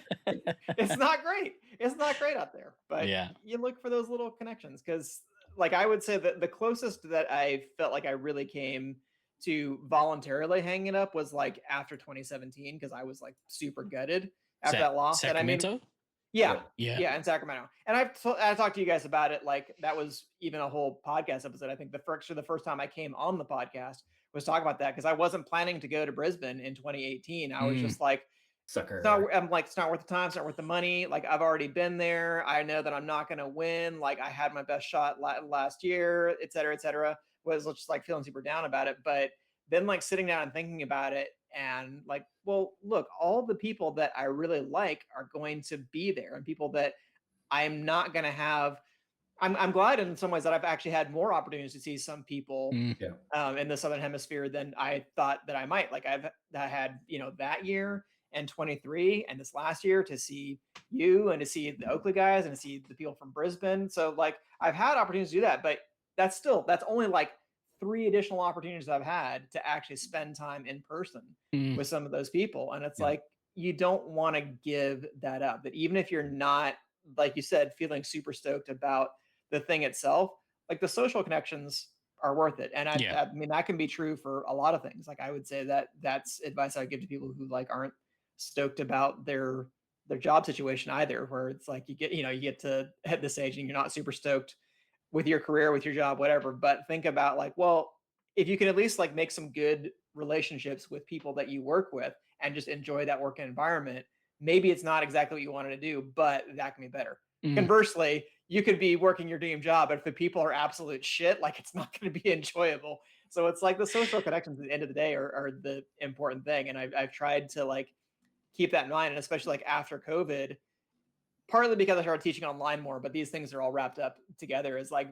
It's not great. It's not great out there, but Yeah. you look for those little connections because, like, I would say that the closest that I felt like I really came to voluntarily hanging up was like after 2017 because I was like super gutted after that loss. And I mean, Sacramento? yeah, Yeah. yeah, in Sacramento. And I talked to you guys about it. Like that was even a whole podcast episode. I think the first time I came on the podcast was talking about that because I wasn't planning to go to Brisbane in 2018. I was just like, Sucker. I'm like, it's not worth the time. It's not worth the money. Like I've already been there. I know that I'm not going to win. Like I had my best shot last year, et cetera, et cetera. Was just like feeling super down about it. But then like sitting down and thinking about it and like, well, look, all the people that I really like are going to be there and people that I'm not going to have. I'm glad in some ways that I've actually had more opportunities to see some people in the Southern Hemisphere than I thought that I might. Like I had, that year and 23 and this last year to see you and to see the Oakley guys and to see the people from Brisbane. So like I've had opportunities to do that, but that's only like 3 additional opportunities I've had to actually spend time in person with some of those people. And it's like, you don't want to give that up. That even if you're not, like you said, feeling super stoked about the thing itself, like the social connections are worth it. And I mean, that can be true for a lot of things. Like I would say that that's advice I would give to people who like aren't stoked about their job situation either, where it's like you get to hit this age and you're not super stoked with your career, with your job, whatever. But think about like, well, if you can at least like make some good relationships with people that you work with and just enjoy that work environment, maybe it's not exactly what you wanted to do, but that can be better. Conversely, you could be working your dream job, but if the people are absolute shit, like it's not going to be enjoyable. So it's like the social connections at the end of the day are the important thing. And I've tried to like keep that in mind. And especially like after COVID, partly because I started teaching online more, but these things are all wrapped up together is like,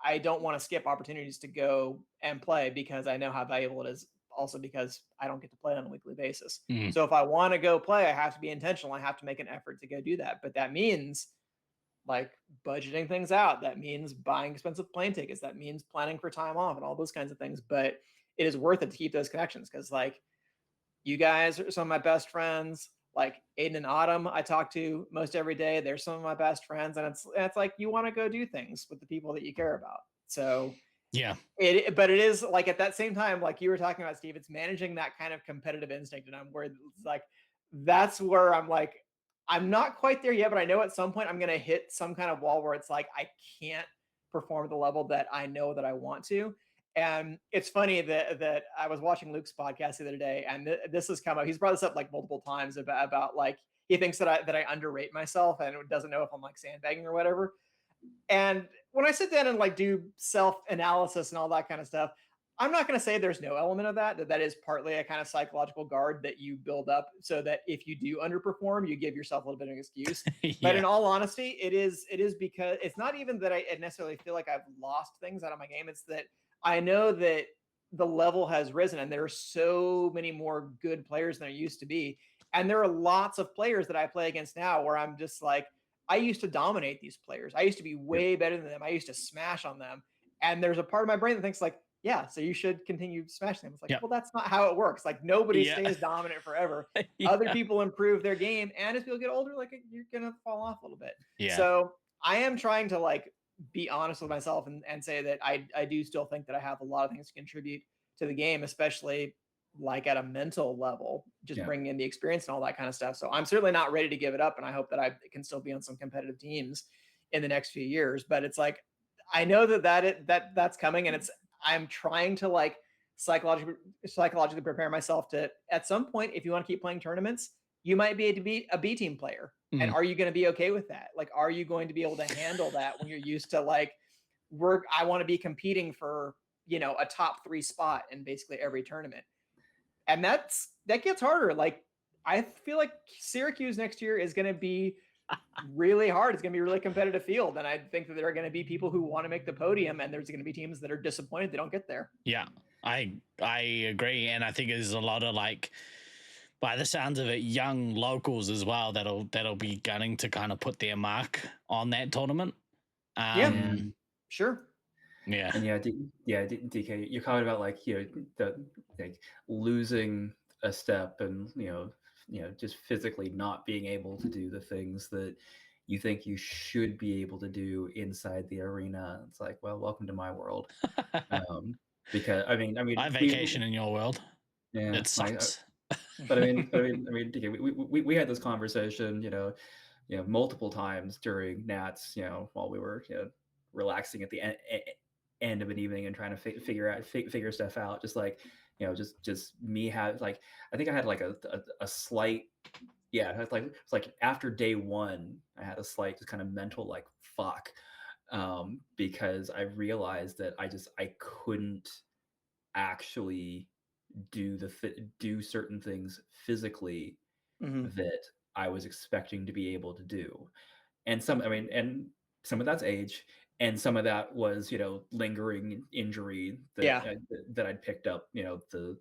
I don't want to skip opportunities to go and play because I know how valuable it is. Also because I don't get to play on a weekly basis. So if I want to go play, I have to be intentional. I have to make an effort to go do that. But that means like budgeting things out. That means buying expensive plane tickets. That means planning for time off and all those kinds of things. But it is worth it to keep those connections because like you guys are some of my best friends. Like Aiden and Autumn, I talk to most every day. They're some of my best friends. And it's like you want to go do things with the people that you care about. So yeah. But it is like at that same time, like you were talking about, Steve, it's managing that kind of competitive instinct. And I'm worried it's like that's where I'm like, I'm not quite there yet, but I know at some point I'm going to hit some kind of wall where it's like I can't perform at the level that I know that I want to. And it's funny that I was watching Luke's podcast the other day, and this has come up. He's brought this up like multiple times about like he thinks that I underrate myself and doesn't know if I'm like sandbagging or whatever. And when I sit down and like do self-analysis and all that kind of stuff, I'm not going to say there's no element of that is partly a kind of psychological guard that you build up so that if you do underperform, you give yourself a little bit of an excuse. But in all honesty, it is because it's not even that I necessarily feel like I've lost things out of my game. It's that I know that the level has risen and there are so many more good players than there used to be. And there are lots of players that I play against now where I'm just like, I used to dominate these players. I used to be way better than them. I used to smash on them. And there's a part of my brain that thinks like, yeah, so you should continue smashing them. It's like, well, that's not how it works. Like nobody stays dominant forever. Other people improve their game. And as people get older, like you're going to fall off a little bit. So I am trying to like be honest with myself and say that I do still think that I have a lot of things to contribute to the game, especially like at a mental level, just bringing in the experience and all that kind of stuff. So I'm certainly not ready to give it up. And I hope that I can still be on some competitive teams in the next few years. But it's like, I know that's coming, and I'm trying to like psychologically prepare myself to, at some point, if you want to keep playing tournaments, you might be a B team player. And are you going to be okay with that? Like, are you going to be able to handle that when you're used to like I want to be competing for, a top 3 spot in basically every tournament. And that gets harder. Like, I feel like Syracuse next year is going to be really hard. It's going to be a really competitive field. And I think that there are going to be people who want to make the podium, and there's going to be teams that are disappointed they don't get there. Yeah, I agree. And I think there's a lot of like, by the sounds of it, young locals as well that'll be gunning to kind of put their mark on that tournament. Sure. Yeah. And DK, you comment about like the like losing a step and just physically not being able to do the things that you think you should be able to do inside the arena. It's like, well, welcome to my world. Because I mean, I vacation in your world. Yeah, It sucks. but I mean, DK, we had this conversation, multiple times during Nats, while we were relaxing at the end of an evening and trying to figure stuff out. Just like, just me had like, I think I had like a slight, it's like after day one, I had a slight just kind of mental like fuck, because I realized that I couldn't actually do certain things physically that I was expecting to be able to do. And some of that's age, and some of that was, lingering injury that that I'd picked up, the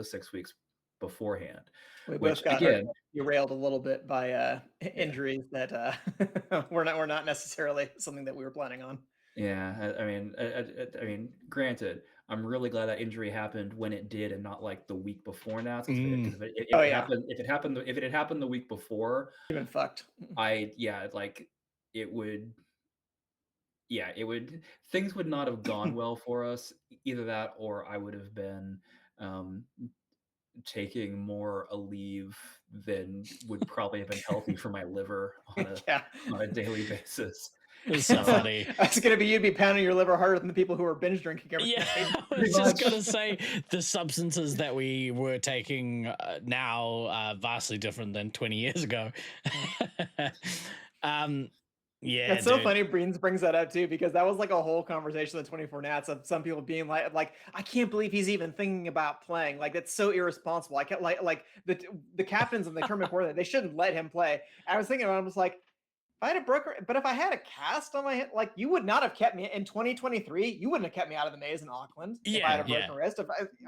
6 weeks beforehand. We Which both got again, derailed a little bit by injuries that were not necessarily something that we were planning on. Yeah, I mean, granted, I'm really glad that injury happened when it did, and not like the week before now. Because if it had happened the week before, you've been fucked. Things would not have gone well for us. Either that, or I would have been taking more a leave than would probably have been healthy for my liver on a daily basis. It's so funny. It's gonna be you'd be pounding your liver harder than the people who are binge drinking every night. I was just gonna say the substances that we were taking now are vastly different than 20 years ago. Yeah, it's so funny. Breens brings that up too, because that was like a whole conversation in the 24 Nats of some people being like, I can't believe he's even thinking about playing. Like, that's so irresponsible. I can't like the captains in the tournament before that, they shouldn't let him play. I was thinking, I was like, if I had a broken, but if I had a cast on my head, like, you would not have kept me in 2023. You wouldn't have kept me out of the maze in Auckland. If I had a broken wrist.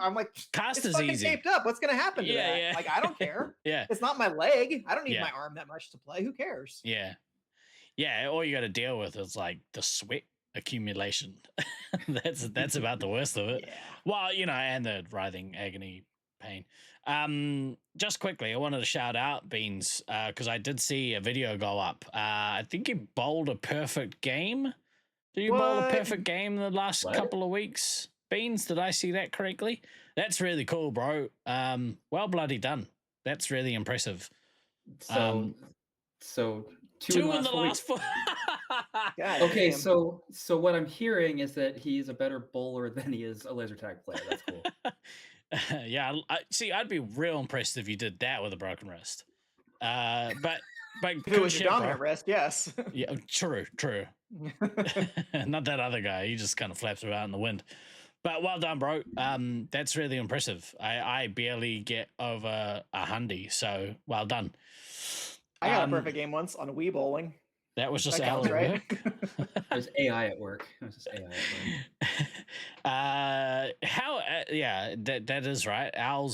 I'm like, cast it's is fucking easy. taped up. What's gonna happen to that? Yeah. Like, I don't care. Yeah, it's not my leg. I don't need my arm that much to play. Who cares? Yeah, all you got to deal with is like the sweat accumulation. that's about the worst of it. Yeah. Well, and the writhing agony pain. Just quickly, I wanted to shout out Beans because I did see a video go up. I think you bowled a perfect game. Did you bowl a perfect game the last couple of weeks? Beans, did I see that correctly? That's really cool, bro. Well bloody done. That's really impressive. So two in the last 4 Okay, so what I'm hearing is that he's a better bowler than he is a laser tag player. That's cool. Yeah, I'd be real impressed if you did that with a broken wrist. But if it was your dominant wrist, yes. Yeah, true. Not that other guy. He just kind of flaps around in the wind. But well done, bro. That's really impressive. I barely get over 100, so well done. I got a perfect game once on Wii bowling. That was just Al at work. It was AI at work. That is right. Al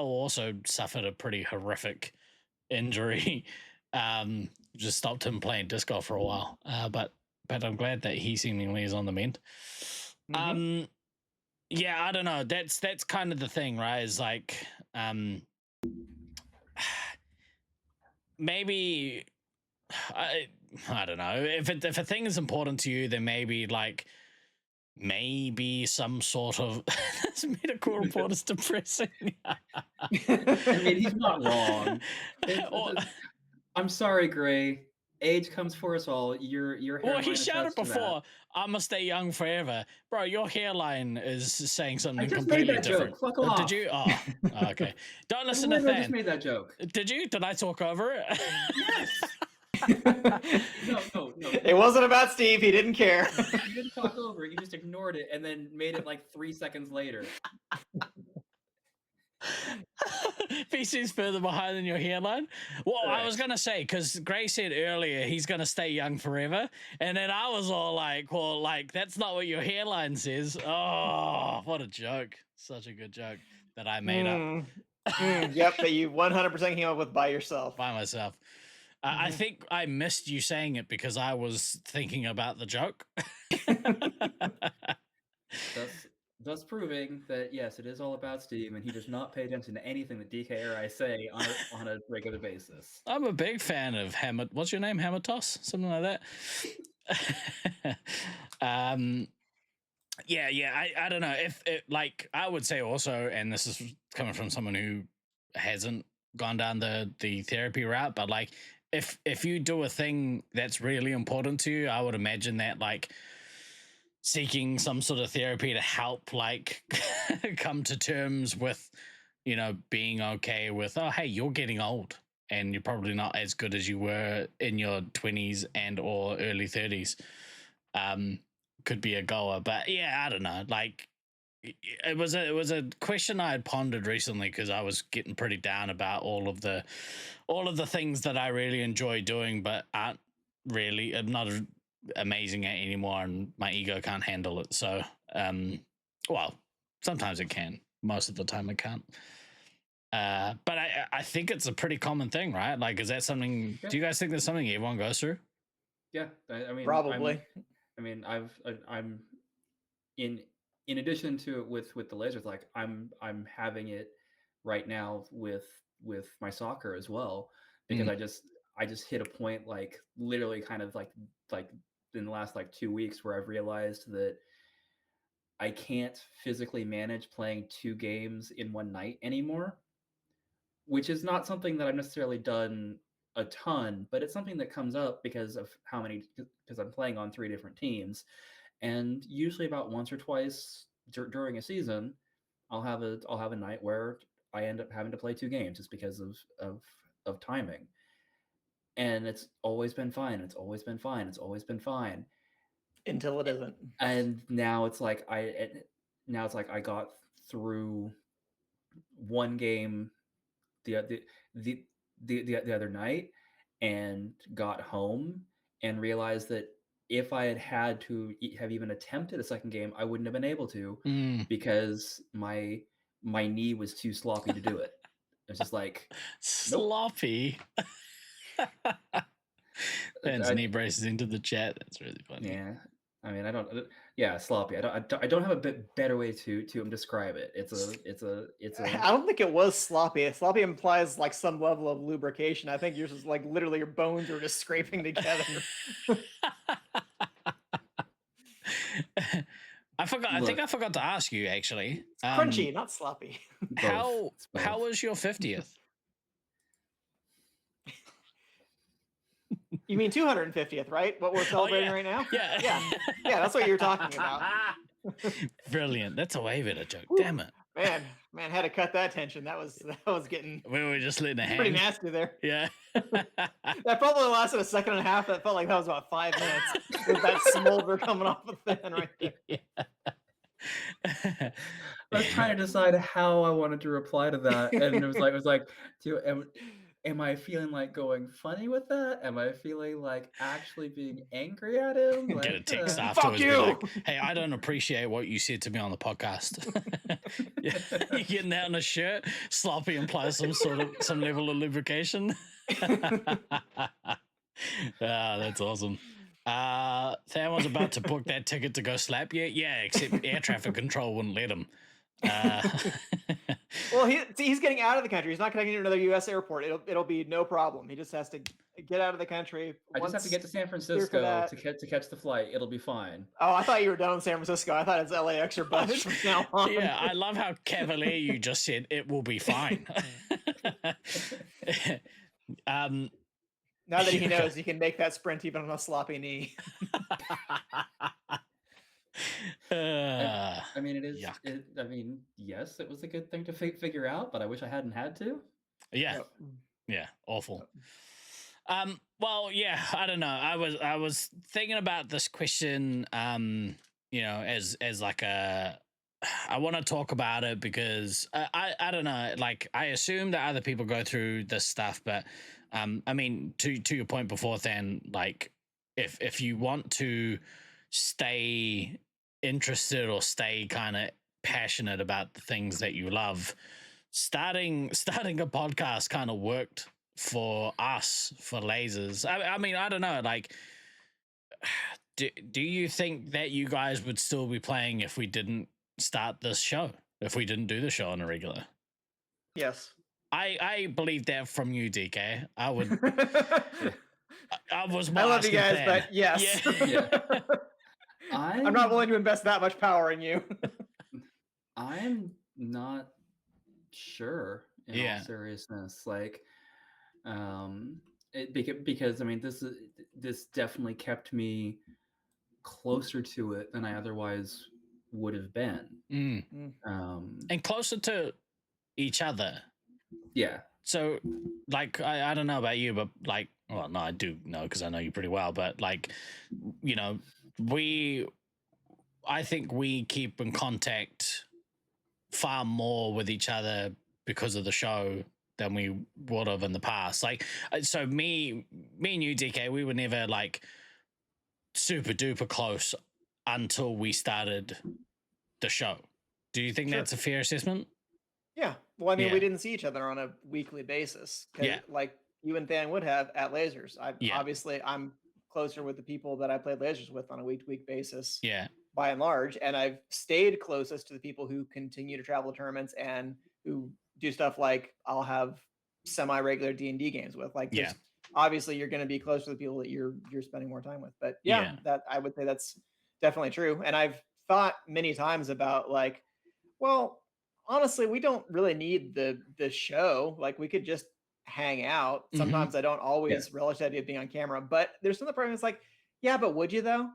also suffered a pretty horrific injury. Just stopped him playing disc golf for a while. But I'm glad that he seemingly is on the mend. Yeah, I don't know. That's kind of the thing, right? Is like maybe I don't know. If a thing is important to you, then maybe some sort of this medical report is depressing. I mean, he's not wrong. I'm sorry, Gray. Age comes for us all. Well, he shouted before, "I'm gonna stay young forever." Bro, your hairline is saying something completely different. Fuck off. Did you? Oh, okay. Don't listen to I that. just made that joke. Did you? Did I talk over it? Yes. No. It wasn't about Steve. He didn't care. You didn't talk over it. You just ignored it and then made it like 3 seconds later. PC's further behind than your hairline. Well, I was gonna say, because Gray said earlier he's gonna stay young forever, and then I was all like, well, like, that's not what your hairline says. Oh, what a joke. Such a good joke that I made up. Yep, that you 100% came up with by yourself. By myself. I think I missed you saying it because I was thinking about the joke. Thus proving that yes, it is all about Steve, and he does not pay attention to anything that DK or I say on a regular basis. I'm a big fan of Hammer. What's your name? Hammertoss? Something like that. I don't know if it, like, I would say also, and this is coming from someone who hasn't gone down the therapy route, but like if you do a thing that's really important to you, I would imagine that like seeking some sort of therapy to help like come to terms with, you know, being okay with, oh hey, you're getting old and you're probably not as good as you were in your 20s and or early 30s. Could be a goer, but yeah, I don't know. Like it was a question I had pondered recently because I was getting pretty down about all of the things that I really enjoy doing, but aren't really not amazing at anymore, and my ego can't handle it. So, well, sometimes it can. Most of the time, it can't. But I think it's a pretty common thing, right? Like, is that something? Yeah. Do you guys think that's something everyone goes through? Yeah, I mean, probably. I'm in addition to it with the lasers, like I'm having it right now with my soccer as well, because I just hit a point, like literally kind of like in the last like 2 weeks, where I've realized that I can't physically manage playing 2 games in one night anymore, which is not something that I've necessarily done a ton, but it's something that comes up because I'm playing on 3 different teams, and usually about once or twice during a season, I'll have a night where I end up having to play 2 games just because of timing. And it's always been fine. It's always been fine. It's always been fine Until it isn't. And now it's like I got through 1 game the other night and got home and realized that if I had to have even attempted a second game, I wouldn't have been able to because my knee was too sloppy to do it. It's just like sloppy. Ben's knee braces into the chat. That's really funny. Yeah, I mean, I don't. Yeah, sloppy. I don't have a bit better way to describe it. It's a. I don't think it was sloppy. Sloppy implies like some level of lubrication. I think yours is like literally your bones are just scraping together. I forgot. I think I forgot to ask you actually. Crunchy, not sloppy. How was your 50th? You mean 250th, right? What we're celebrating right now? Yeah. That's what you're talking about. Brilliant. That's a way better joke. Ooh, damn it. Man, had to cut that tension. That was getting. We were just letting a hand. Pretty nasty there. Yeah. That probably lasted a second and a half. That felt like that was about 5 minutes. With that smolder coming off the fan right there. Yeah. I was trying to decide how I wanted to reply to that, and it was like, am I feeling like going funny with that? Am I feeling like actually being angry at him? Like, get a text afterwards. Fuck you! Like, hey, I don't appreciate what you said to me on the podcast. You getting that on a shirt? Sloppy implies some level of lubrication. That's awesome. Sam was about to book that ticket to go slap you. Yeah, except air traffic control wouldn't let him. Well, he's getting out of the country. He's not connecting to another U.S. airport. It'll be no problem. He just has to get out of the country. I just have to get to San Francisco to catch the flight. It'll be fine. Oh, I thought you were done in San Francisco. I thought it's LAX or bust from now on. Yeah, I love how cavalier you just said it will be fine. Now that he knows he can make that sprint even on a sloppy knee. I mean, it is. I mean, yes, it was a good thing to figure out, but I wish I hadn't had to. Yeah, yeah, awful. Well, yeah, I don't know. I was thinking about this question, you know, as like a. I want to talk about it because I don't know. Like, I assume that other people go through this stuff, but I mean, to your point before, then, like, if you want to stay interested or stay kind of passionate about the things that you love, starting a podcast kind of worked for us for lasers. I mean, I don't know, like, do you think that you guys would still be playing if we didn't start this show, if we didn't do the show on a regular? Yes. I believe that from you, DK. I would. I was. I love you guys, fan. but yes. Yeah. I'm not willing to invest that much power in you. I'm not sure, in all seriousness. Like, because I mean, this definitely kept me closer to it than I otherwise would have been. And closer to each other. Yeah. So, like, I don't know about you, but like, well, no, I do know because I know you pretty well. But like, you know, I think we keep in contact far more with each other because of the show than we would have in the past. Like, so me and you, DK, we were never like super duper close until we started the show. Do you think that's a fair assessment? Yeah. Well, I mean, we didn't see each other on a weekly basis. Yeah. Like you and Than would have at Lasers. Obviously, I'm closer with the people that I played Lasers with on a week-to-week basis. Yeah. By and large, and I've stayed closest to the people who continue to travel tournaments and who do stuff like I'll have semi-regular D&D games with. Like, obviously, you're going to be close to the people that you're spending more time with. But that I would say that's definitely true. And I've thought many times about like, well, honestly, we don't really need the show. Like, we could just hang out. Sometimes I don't always relish the idea of being on camera, but there's some of the problem is like, yeah, but would you though?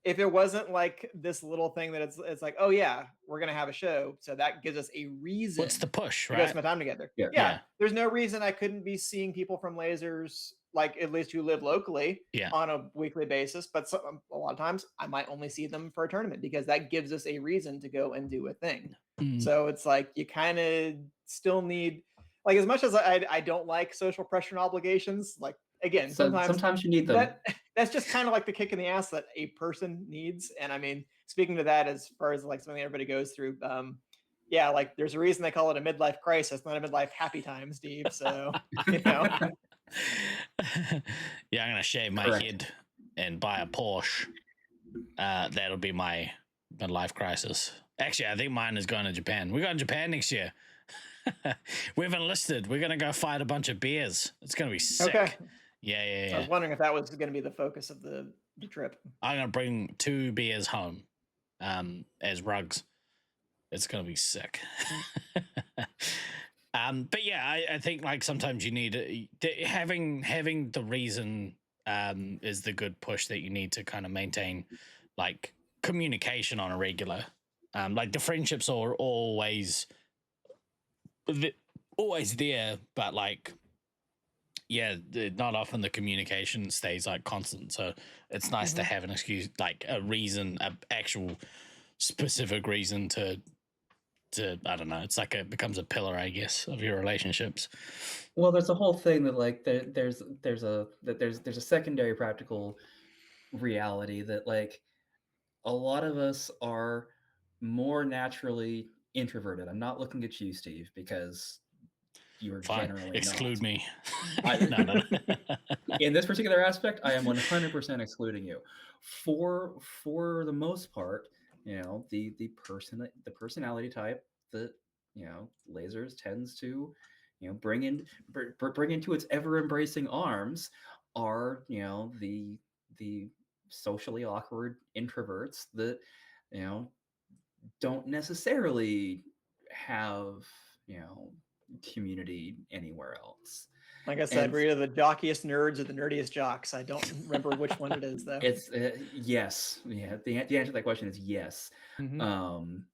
If it wasn't like this little thing that it's like, oh yeah, we're gonna have a show, so that gives us a reason. What's the push, right? To spend time together. Yeah. There's no reason I couldn't be seeing people from Lasers, like at least who live locally, on a weekly basis. But a lot of times I might only see them for a tournament because that gives us a reason to go and do a thing. So it's like you kind of still need, like, as much as I don't like social pressure and obligations, like, again, sometimes you need them. That's just kind of like the kick in the ass that a person needs. And I mean, speaking to that, as far as like something everybody goes through, like there's a reason they call it a midlife crisis, not a midlife happy time, Steve. So, you know. Yeah, I'm gonna shave my head and buy a Porsche. That'll be my midlife crisis. Actually, I think mine is going to Japan. We're going to Japan next year. We've enlisted. We're gonna go fight a bunch of bears. It's gonna be sick. Okay. Yeah. I was wondering if that was going to be the focus of the trip. I'm gonna bring 2 bears home, as rugs. It's gonna be sick. But yeah, I think like sometimes you need having the reason is the good push that you need to kind of maintain like communication on a regular. Like the friendships are always there, but like, not often the communication stays like constant. So it's nice to have an excuse, like a reason, an actual specific reason to I don't know. It's like it becomes a pillar, I guess, of your relationships. Well, there's a whole thing that like there's a secondary practical reality that like a lot of us are more naturally introverted. I'm not looking at you, Steve, because you're generally exclude not. Me. No. In this particular aspect, I am 100% excluding you. For the most part, you know, the personality type that, you know, Lasers tends to, you know, bring into its ever embracing arms are, you know, the socially awkward introverts that, you know, don't necessarily have, you know, community anywhere else. Like I said, we're either the jockiest nerds or the nerdiest jocks. I don't remember which one it is, though. It's yes. Yeah. The answer to that question is yes. And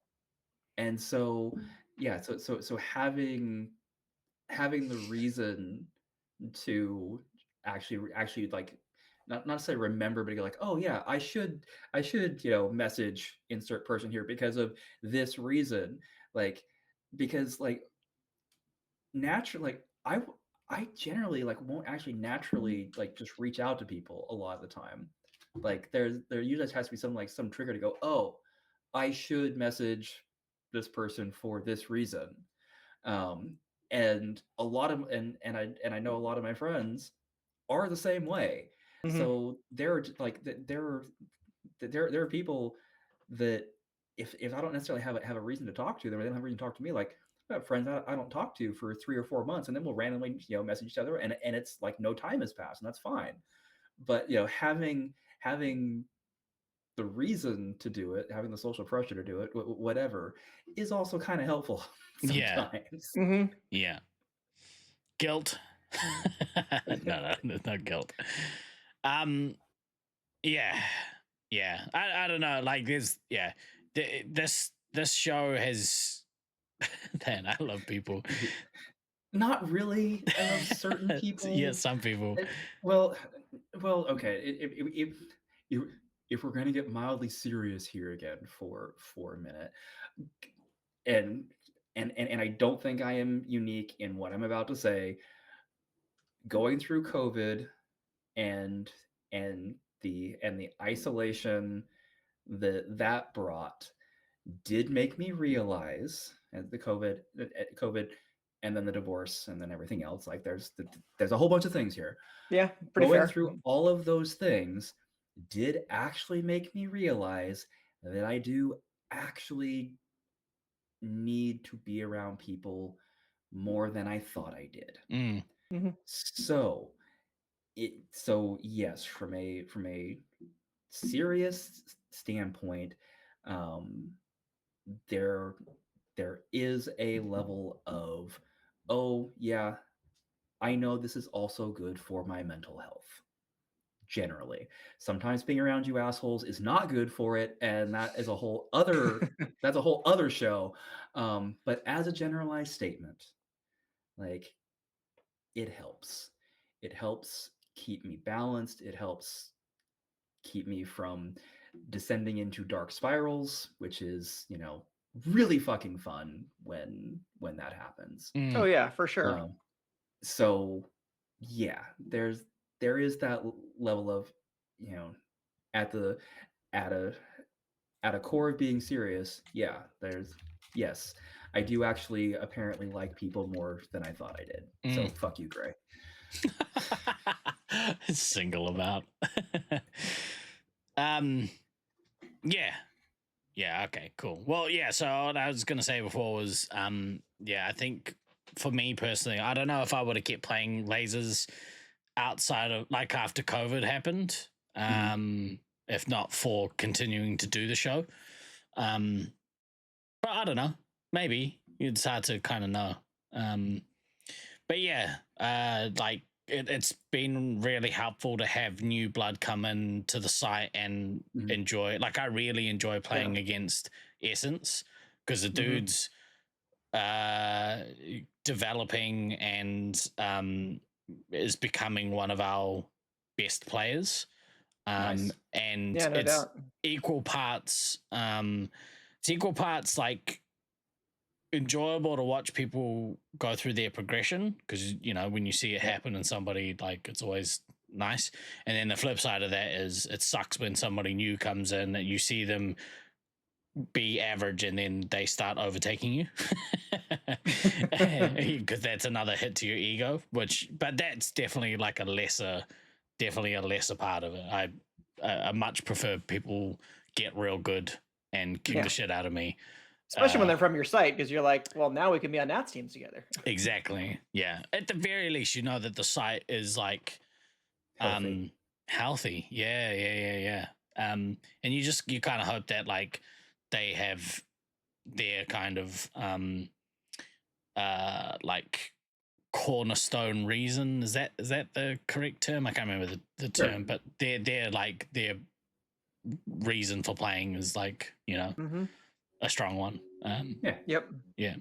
so, yeah. So having the reason to actually like not say remember, but go like, oh yeah, I should you know, message insert person here because of this reason, like because like naturally, like I generally like won't actually naturally like just reach out to people a lot of the time. Like there usually has to be some trigger to go, oh, I should message this person for this reason. And a lot of and I know a lot of my friends are the same way. Mhm. So there are people that if I don't necessarily have a reason to talk to them, or they don't have a reason to talk to me, like I have friends I don't talk to for 3 or 4 months, and then we'll randomly message each other, and it's like no time has passed, and that's fine. But having the reason to do it, having the social pressure to do it, whatever, is also kind of helpful Yeah. sometimes. Mhm. Yeah. Guilt. No, there's no guilt. Yeah. Yeah. I don't know. Like this show has man, I love people. Not really. I love certain people. Yeah, some people. Well, okay. If we're going to get mildly serious here again for a minute, and I don't think I am unique in what I'm about to say. Going through COVID and the isolation that brought did make me realize, and the COVID, and then the divorce, and then everything else. Like there's a whole bunch of things here. Yeah, pretty Going fair. through all of those things did actually make me realize that I do actually need to be around people more than I thought I did. Mm. Mhm. So yes, from a serious standpoint, there is a level of, oh yeah, I know this is also good for my mental health. Generally, sometimes being around you assholes is not good for it, and that is a whole other that's a whole other show. But as a generalized statement, like it helps. It helps keep me balanced. It helps keep me from descending into dark spirals, which is, really fucking fun when that happens. Mm. Oh yeah, for sure. So yeah, there is that level of, at a core of being serious. Yeah, yes, I do actually apparently like people more than I thought I did. So fuck you, Gray. Single about. Yeah, okay, cool. Well, yeah, so what I was gonna say before was I think for me personally, I don't know if I would have kept playing lasers outside of, like, after COVID happened, if not for continuing to do the show. But I don't know, maybe it's hard to kind of know. But yeah, like it's been really helpful to have new blood come into the site and enjoy. Like I really enjoy playing against Essence because the dude's developing and is becoming one of our best players. Nice. And Yeah, no it's doubt. equal parts. It's equal parts like enjoyable to watch people go through their progression because when you see it happen in somebody, like it's always nice. And then the flip side of that is it sucks when somebody new comes in and you see them be average and then they start overtaking you because that's another hit to your ego. But that's definitely like a lesser part of it. I much prefer people get real good and kick the shit out of me. Especially when they're from your site, because you're like, well, now we can be on Nats teams together. Exactly. Yeah. At the very least, you know that the site is like healthy. Yeah. And you kind of hope that like they have their kind of like cornerstone reason. Is that the correct term? I can't remember the term, but they're like their reason for playing is like, a strong one. Yep. Yeah.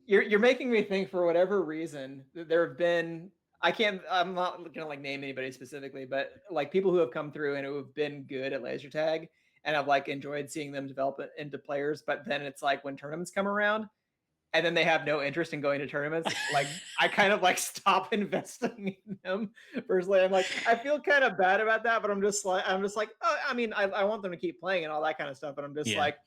You're making me think, for whatever reason, there have been, I'm not gonna like name anybody specifically, but like people who have come through and who have been good at laser tag and I've like enjoyed seeing them develop it into players. But then it's like when tournaments come around and then they have no interest in going to tournaments, like I kind of like stop investing in them personally. I'm like, I feel kind of bad about that, but I'm just like, oh, I mean, I want them to keep playing and all that kind of stuff, but I'm just like,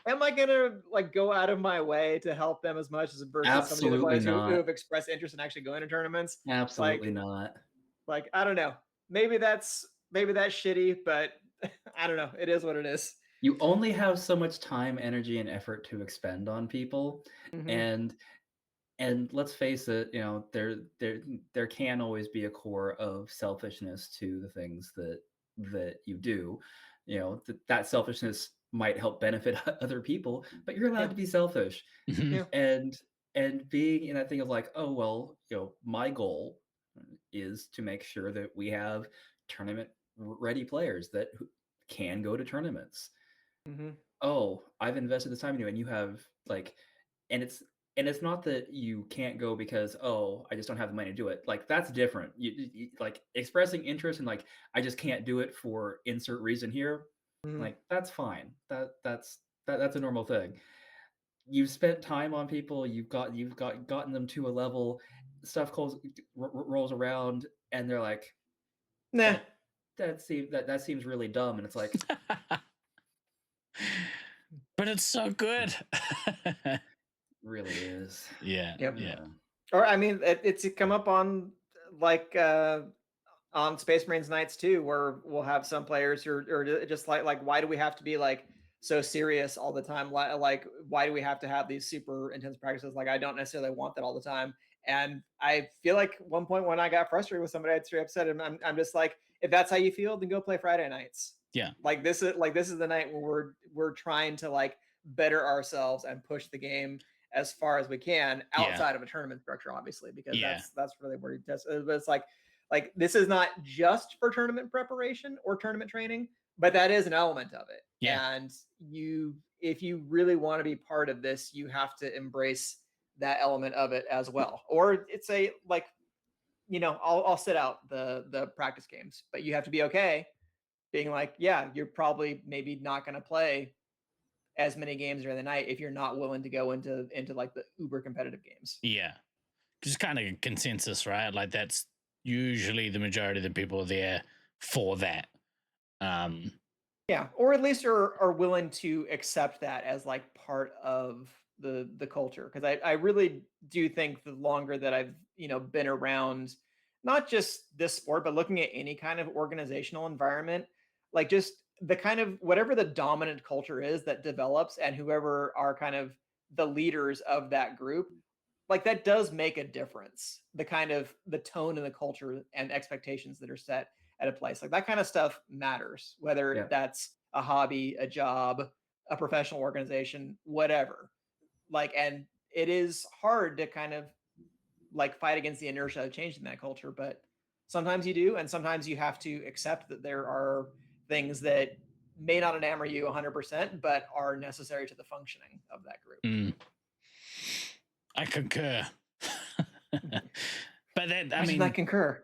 am I gonna like go out of my way to help them as much as versus some of the other Absolutely players who not. have expressed interest in actually going to tournaments? Absolutely not. Like I don't know. Maybe that's shitty, but I don't know. It is what it is. You only have so much time, energy, and effort to expend on people, Mhm. and let's face it, you know, there can always be a core of selfishness to the things that you do. You know, that selfishness might help benefit other people, but you're allowed Yeah. to be selfish. Mhm. Yeah. And being in that thing of like, oh well, you know, my goal is to make sure that we have tournament ready players that can go to tournaments. Mhm. Oh, I've invested this time in you, and you have like, and it's not that you can't go because, oh, I just don't have the money to do it. Like that's different. Like expressing interest and like I just can't do it for insert reason here. Mhm. Like that's fine. That's a normal thing. You've spent time on people. You've gotten them to a level. Stuff rolls around, and they're like, Nah. that seems really dumb. And it's like, But it's so good. really is. Yeah. Yep. Yeah. Or I mean, it's come up on like on Space Marines nights too, where we'll have some players who are just like why do we have to be like so serious all the time? Like why do we have to have these super intense practices? Like I don't necessarily want that all the time. And I feel like one point when I got frustrated with somebody, I'd straight upset him. I'm just like, if that's how you feel, then go play Friday nights. Yeah. Like this is the night where we're trying to like better ourselves and push the game as far as we can outside of a tournament structure, obviously, because Yeah. that's really where he does. But it's like this is not just for tournament preparation or tournament training, but that is an element of it. Yeah. And if you really want to be part of this, you have to embrace that element of it as well. Or it's a like, I'll sit out the practice games, but you have to be okay being like, yeah, you're probably maybe not going to play as many games during the night if you're not willing to go into like the uber competitive games. Yeah. Just kind of consensus, right? Like that's usually the majority of the people are there for that. Yeah, or at least are willing to accept that as like part of the culture. Because I really do think the longer that I've been around, not just this sport, but looking at any kind of organizational environment, like just the kind of whatever the dominant culture is that develops, and whoever are kind of the leaders of that group, like that does make a difference. The kind of the tone and the culture and expectations that are set at a place, like that kind of stuff matters, whether Yeah. that's a hobby, a job, a professional organization, whatever. Like, and it is hard to kind of like fight against the inertia of changing that culture, but sometimes you do, and sometimes you have to accept that there are things that may not enamor you 100%, but are necessary to the functioning of that group. I concur. But that, I Why mean, I concur.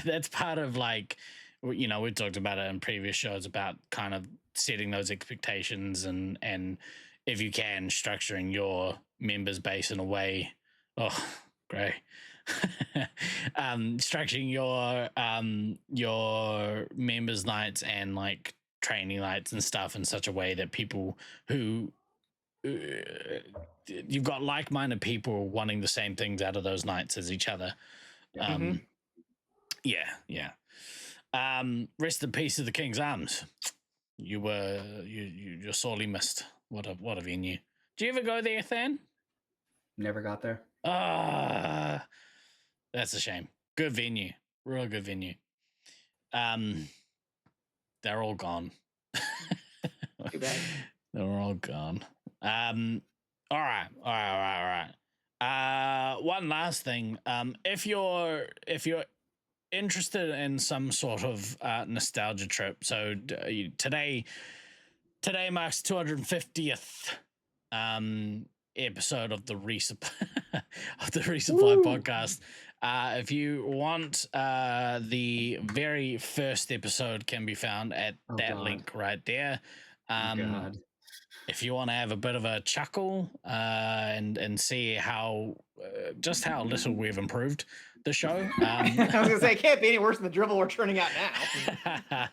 that's part of like, we talked about it in previous shows about kind of setting those expectations and if you can, structuring your members base in a way. Oh, great. Structuring your members nights and like training nights and stuff in such a way that people who you've got like-minded people wanting the same things out of those nights as each other. Yeah. Rest in peace of the King's Arms. You're sorely missed. What a venue. Do you ever go there, Than? Never got there. That's a shame. Good venue. Real good venue. They're all gone. Too bad. They're all gone. All right. One last thing. If you're interested in some sort of nostalgia trip, so today marks 250th episode of the Resupply podcast. If you want, the very first episode can be found at link right there. God. If you want to have a bit of a chuckle and see how just how little we've improved the show. I was gonna say it can't be any worse than the dribble we're turning out now.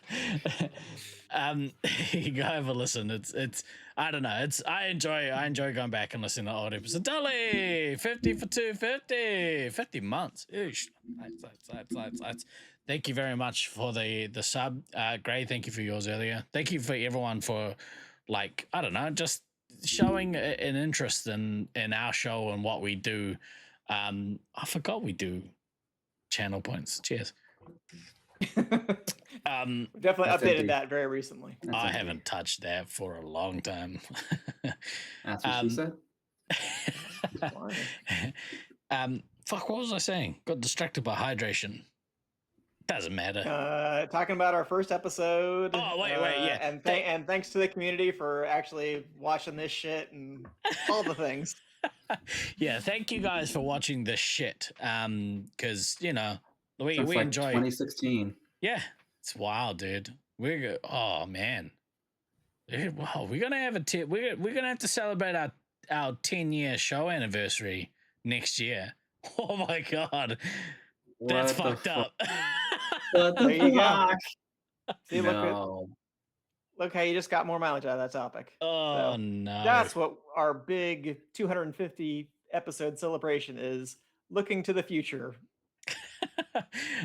You go have a listen. It's I don't know. I enjoy going back and listening to old episodes. Dolly, 50 for 250, 50 months. Oosh. That's. Thank you very much for the sub. Gray, thank you for yours earlier. Thank you for everyone for, like, I don't know, just showing an interest in our show and what we do. I forgot we do channel points. Cheers. Definitely That's updated empty. that very recently. That's I empty. haven't touched that for a long time. That's what she said. Fuck, what was I saying? Got distracted by hydration. Doesn't matter. Talking about our first episode. Oh, wait, yeah. And thanks to the community for actually watching this shit and all the things. Yeah, thank you guys for watching this shit. Because you know we Since, like, enjoy. 2016. Yeah, it's wild, dude. Oh man. Wow, we're gonna have we're gonna have to celebrate our 10-year show anniversary next year. Oh my god, that's What the fucked up. What the There you go. fuck? See, No. look how you just got more mileage out of that topic. Oh So, no, That's what our big 250 episode celebration is. Looking to the future,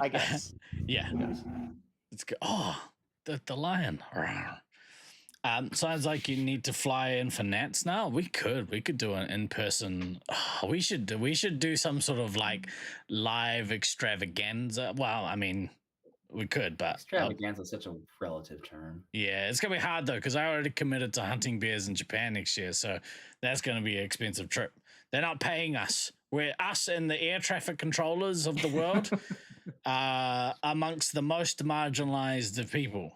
I guess. Yeah, Who knows? it's good. Oh, the lion. Sounds like you need to fly in for Nats now. We could do an in-person. Oh, we should do some sort of like live extravaganza. Well, I mean, we could, but Extravaganza is such a relative term. yeah, it's gonna be hard though because I already committed to hunting bears in Japan next year, so that's gonna be an expensive trip. They're not paying us. We're us and the air traffic controllers of the world. Amongst the most marginalized of people.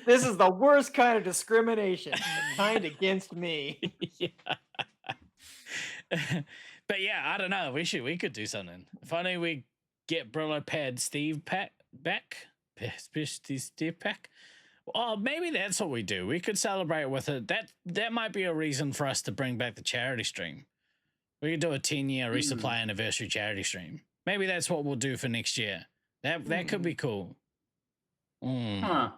This is the worst kind of discrimination. The kind against me. Yeah. But yeah, I don't know. We could do something. If only we get Brillo Pad Steve back. Steve pack. Oh, maybe that's what we do. We could celebrate with it. That might be a reason for us to bring back the charity stream. We could do a 10-year resupply anniversary charity stream. Maybe that's what we'll do for next year. That could be cool. Huh.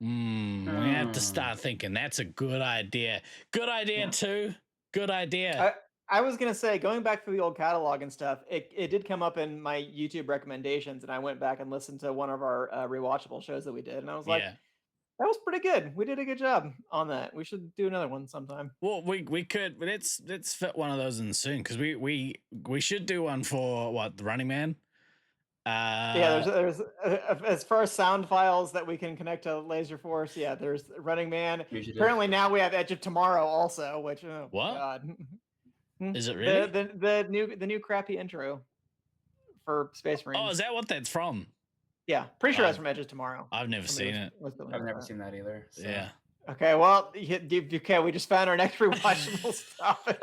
We have to start thinking. That's a good idea. Good idea too. Good idea. I was gonna say, going back through the old catalog and stuff, it did come up in my YouTube recommendations, and I went back and listened to one of our rewatchable shows that we did, and I was like, yeah. that was pretty good. We did a good job on that. We should do another one sometime. Well, we could. Let's fit one of those in soon because we should do one for what, the Running Man. Yeah, there's as far as sound files that we can connect to Laser Force. Yeah, there's Running Man. Apparently now we have Edge of Tomorrow also, which What? God. Is it really? The new crappy intro for Space Marines? Oh, is that what that's from? Yeah, pretty sure that's from Edge of Tomorrow. I've never seen it. I've never seen that either. So. Yeah. Okay, well, okay, we just found our next rewatchable topic.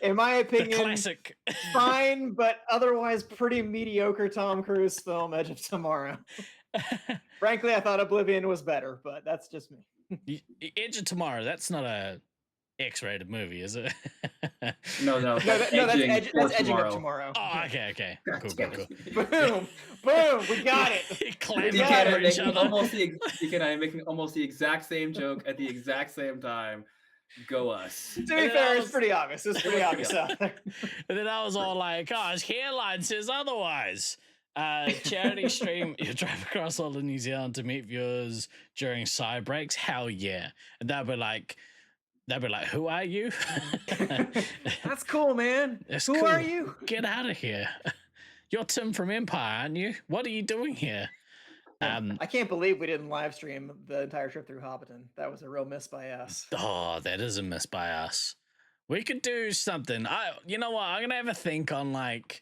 In my opinion, The classic. fine but otherwise pretty mediocre Tom Cruise film, Edge of Tomorrow. Frankly, I thought Oblivion was better, but that's just me. Edge of Tomorrow. That's not a X-rated movie, is it? No, that's Edging of Tomorrow. Oh, okay. Cool. Boom, we got it. Clamped You over each and other. I am making almost the exact same joke at the exact same time. Go us. To be fair, it's pretty obvious. It's pretty obvious out there. And then I was all like, oh, his hairline says otherwise. Charity stream, you drive across all of New Zealand to meet viewers during side breaks. Hell yeah. And they'll be like, who are you? That's cool, man. Who cool. are you? Get out of here. You're Tim from Empire, aren't you? What are you doing here? I can't believe we didn't live stream the entire trip through Hobbiton. That was a real miss by us. Oh, that is a miss by us. We could do something. You know what? I'm gonna have a think on like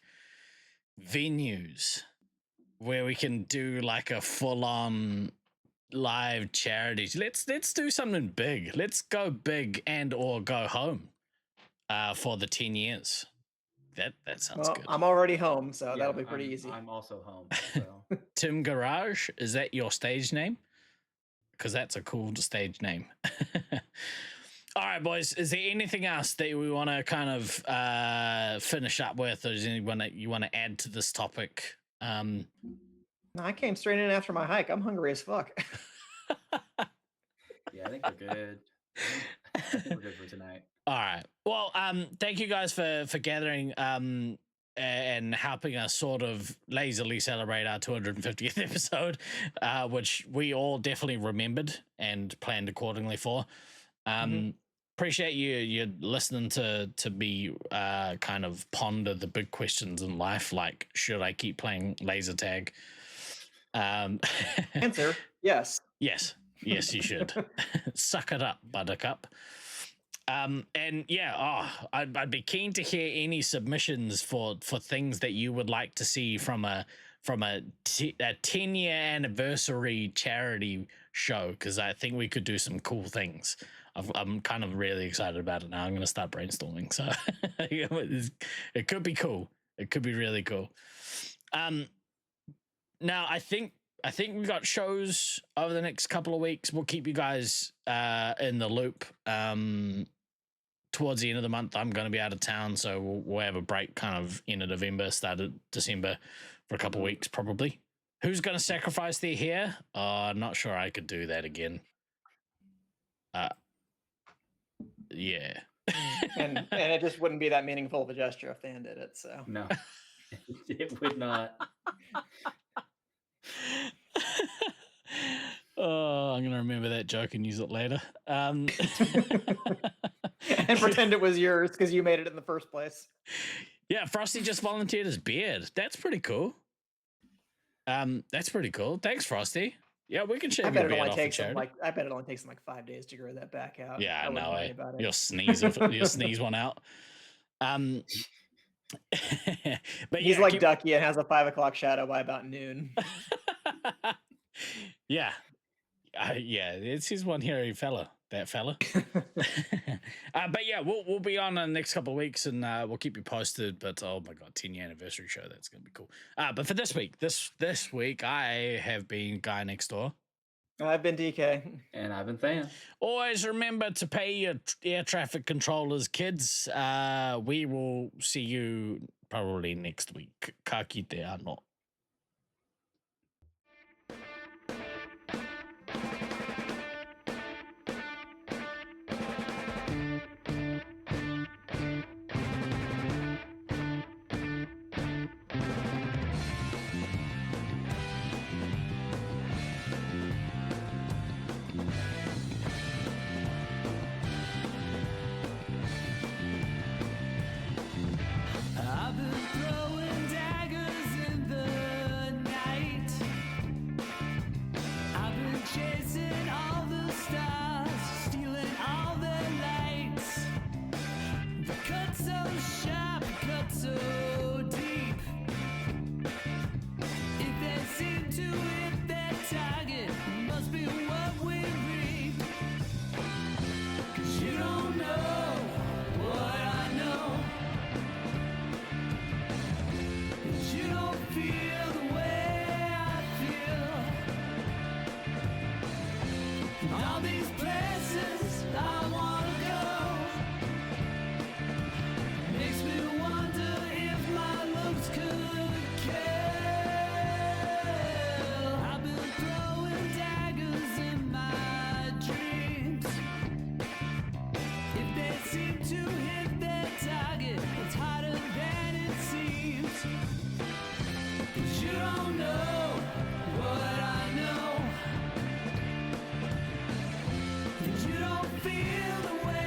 venues where we can do like a full-on live charities. Let's do something big. Let's go big and or go home for the 10 years. That sounds good. I'm already home, so that'll be pretty easy. I'm also home. So. Tim Garage, is that your stage name? Because that's a cool stage name. All right, boys. Is there anything else that we want to kind of finish up with, or is anyone that you want to add to this topic? No, I came straight in after my hike. I'm hungry as fuck. Yeah, I think we're good. I think we're good for tonight. All right. Well, thank you guys for gathering and helping us sort of lazily celebrate our 250th episode, which we all definitely remembered and planned accordingly for. Appreciate you listening to me kind of ponder the big questions in life, like should I keep playing laser tag? Answer: yes. Yes, you should. Suck it up, buttercup. And yeah, I'd be keen to hear any submissions for things that you would like to see from a 10-year anniversary charity show, because I think we could do some cool things. I'm kind of really excited about it now. I'm going to start brainstorming, so it could be cool. It could be really cool. Now I think we got shows over the next couple of weeks. We'll keep you guys in the loop. Towards the end of the month, I'm going to be out of town, so we'll have a break kind of end of November, start of December for a couple of weeks probably. Who's going to sacrifice their hair? I'm not sure I could do that again. Yeah. and it just wouldn't be that meaningful of a gesture if Dan did it. So No, it would not. Oh, I'm gonna remember that joke and use it later. and pretend it was yours because you made it in the first place. Yeah, Frosty just volunteered his beard. That's pretty cool. That's pretty cool. Thanks, Frosty. Yeah, we can shave I bet your it beard only off takes for him charity. I bet it only takes him like 5 days to grow that back out. Yeah, I wouldn't no worry way. about it. You'll sneeze one out. But He's yeah, like Ducky and has a 5 o'clock shadow by about noon. yeah. It's his one hairy fella, that fella. But yeah, we'll be on the next couple of weeks, and we'll keep you posted. But oh my god, 10-year anniversary show, that's gonna be cool. But for this week, this week I have been Guy Next Door. I've been DK. And I've been Than. Always remember to pay your air traffic controllers, kids. We will see you probably next week. Ka kite anō. I've been throwing daggers in the night. I've been chasing all the stars, stealing all their lights. The cut so sharp, cut so deep. If they seem to hit their target, must be what we reap. 'Cause you don't know what I know. You don't feel the way I feel. And all these places I wanna go makes me wonder if my looks could kill. I've been throwing daggers in my dreams. If they seem to hit their target, it's harder than it seems. 'Cause you don't know what I know. And you don't feel the way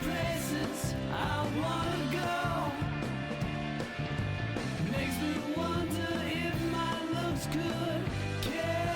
places I wanna go. Makes me wonder if my looks could kill.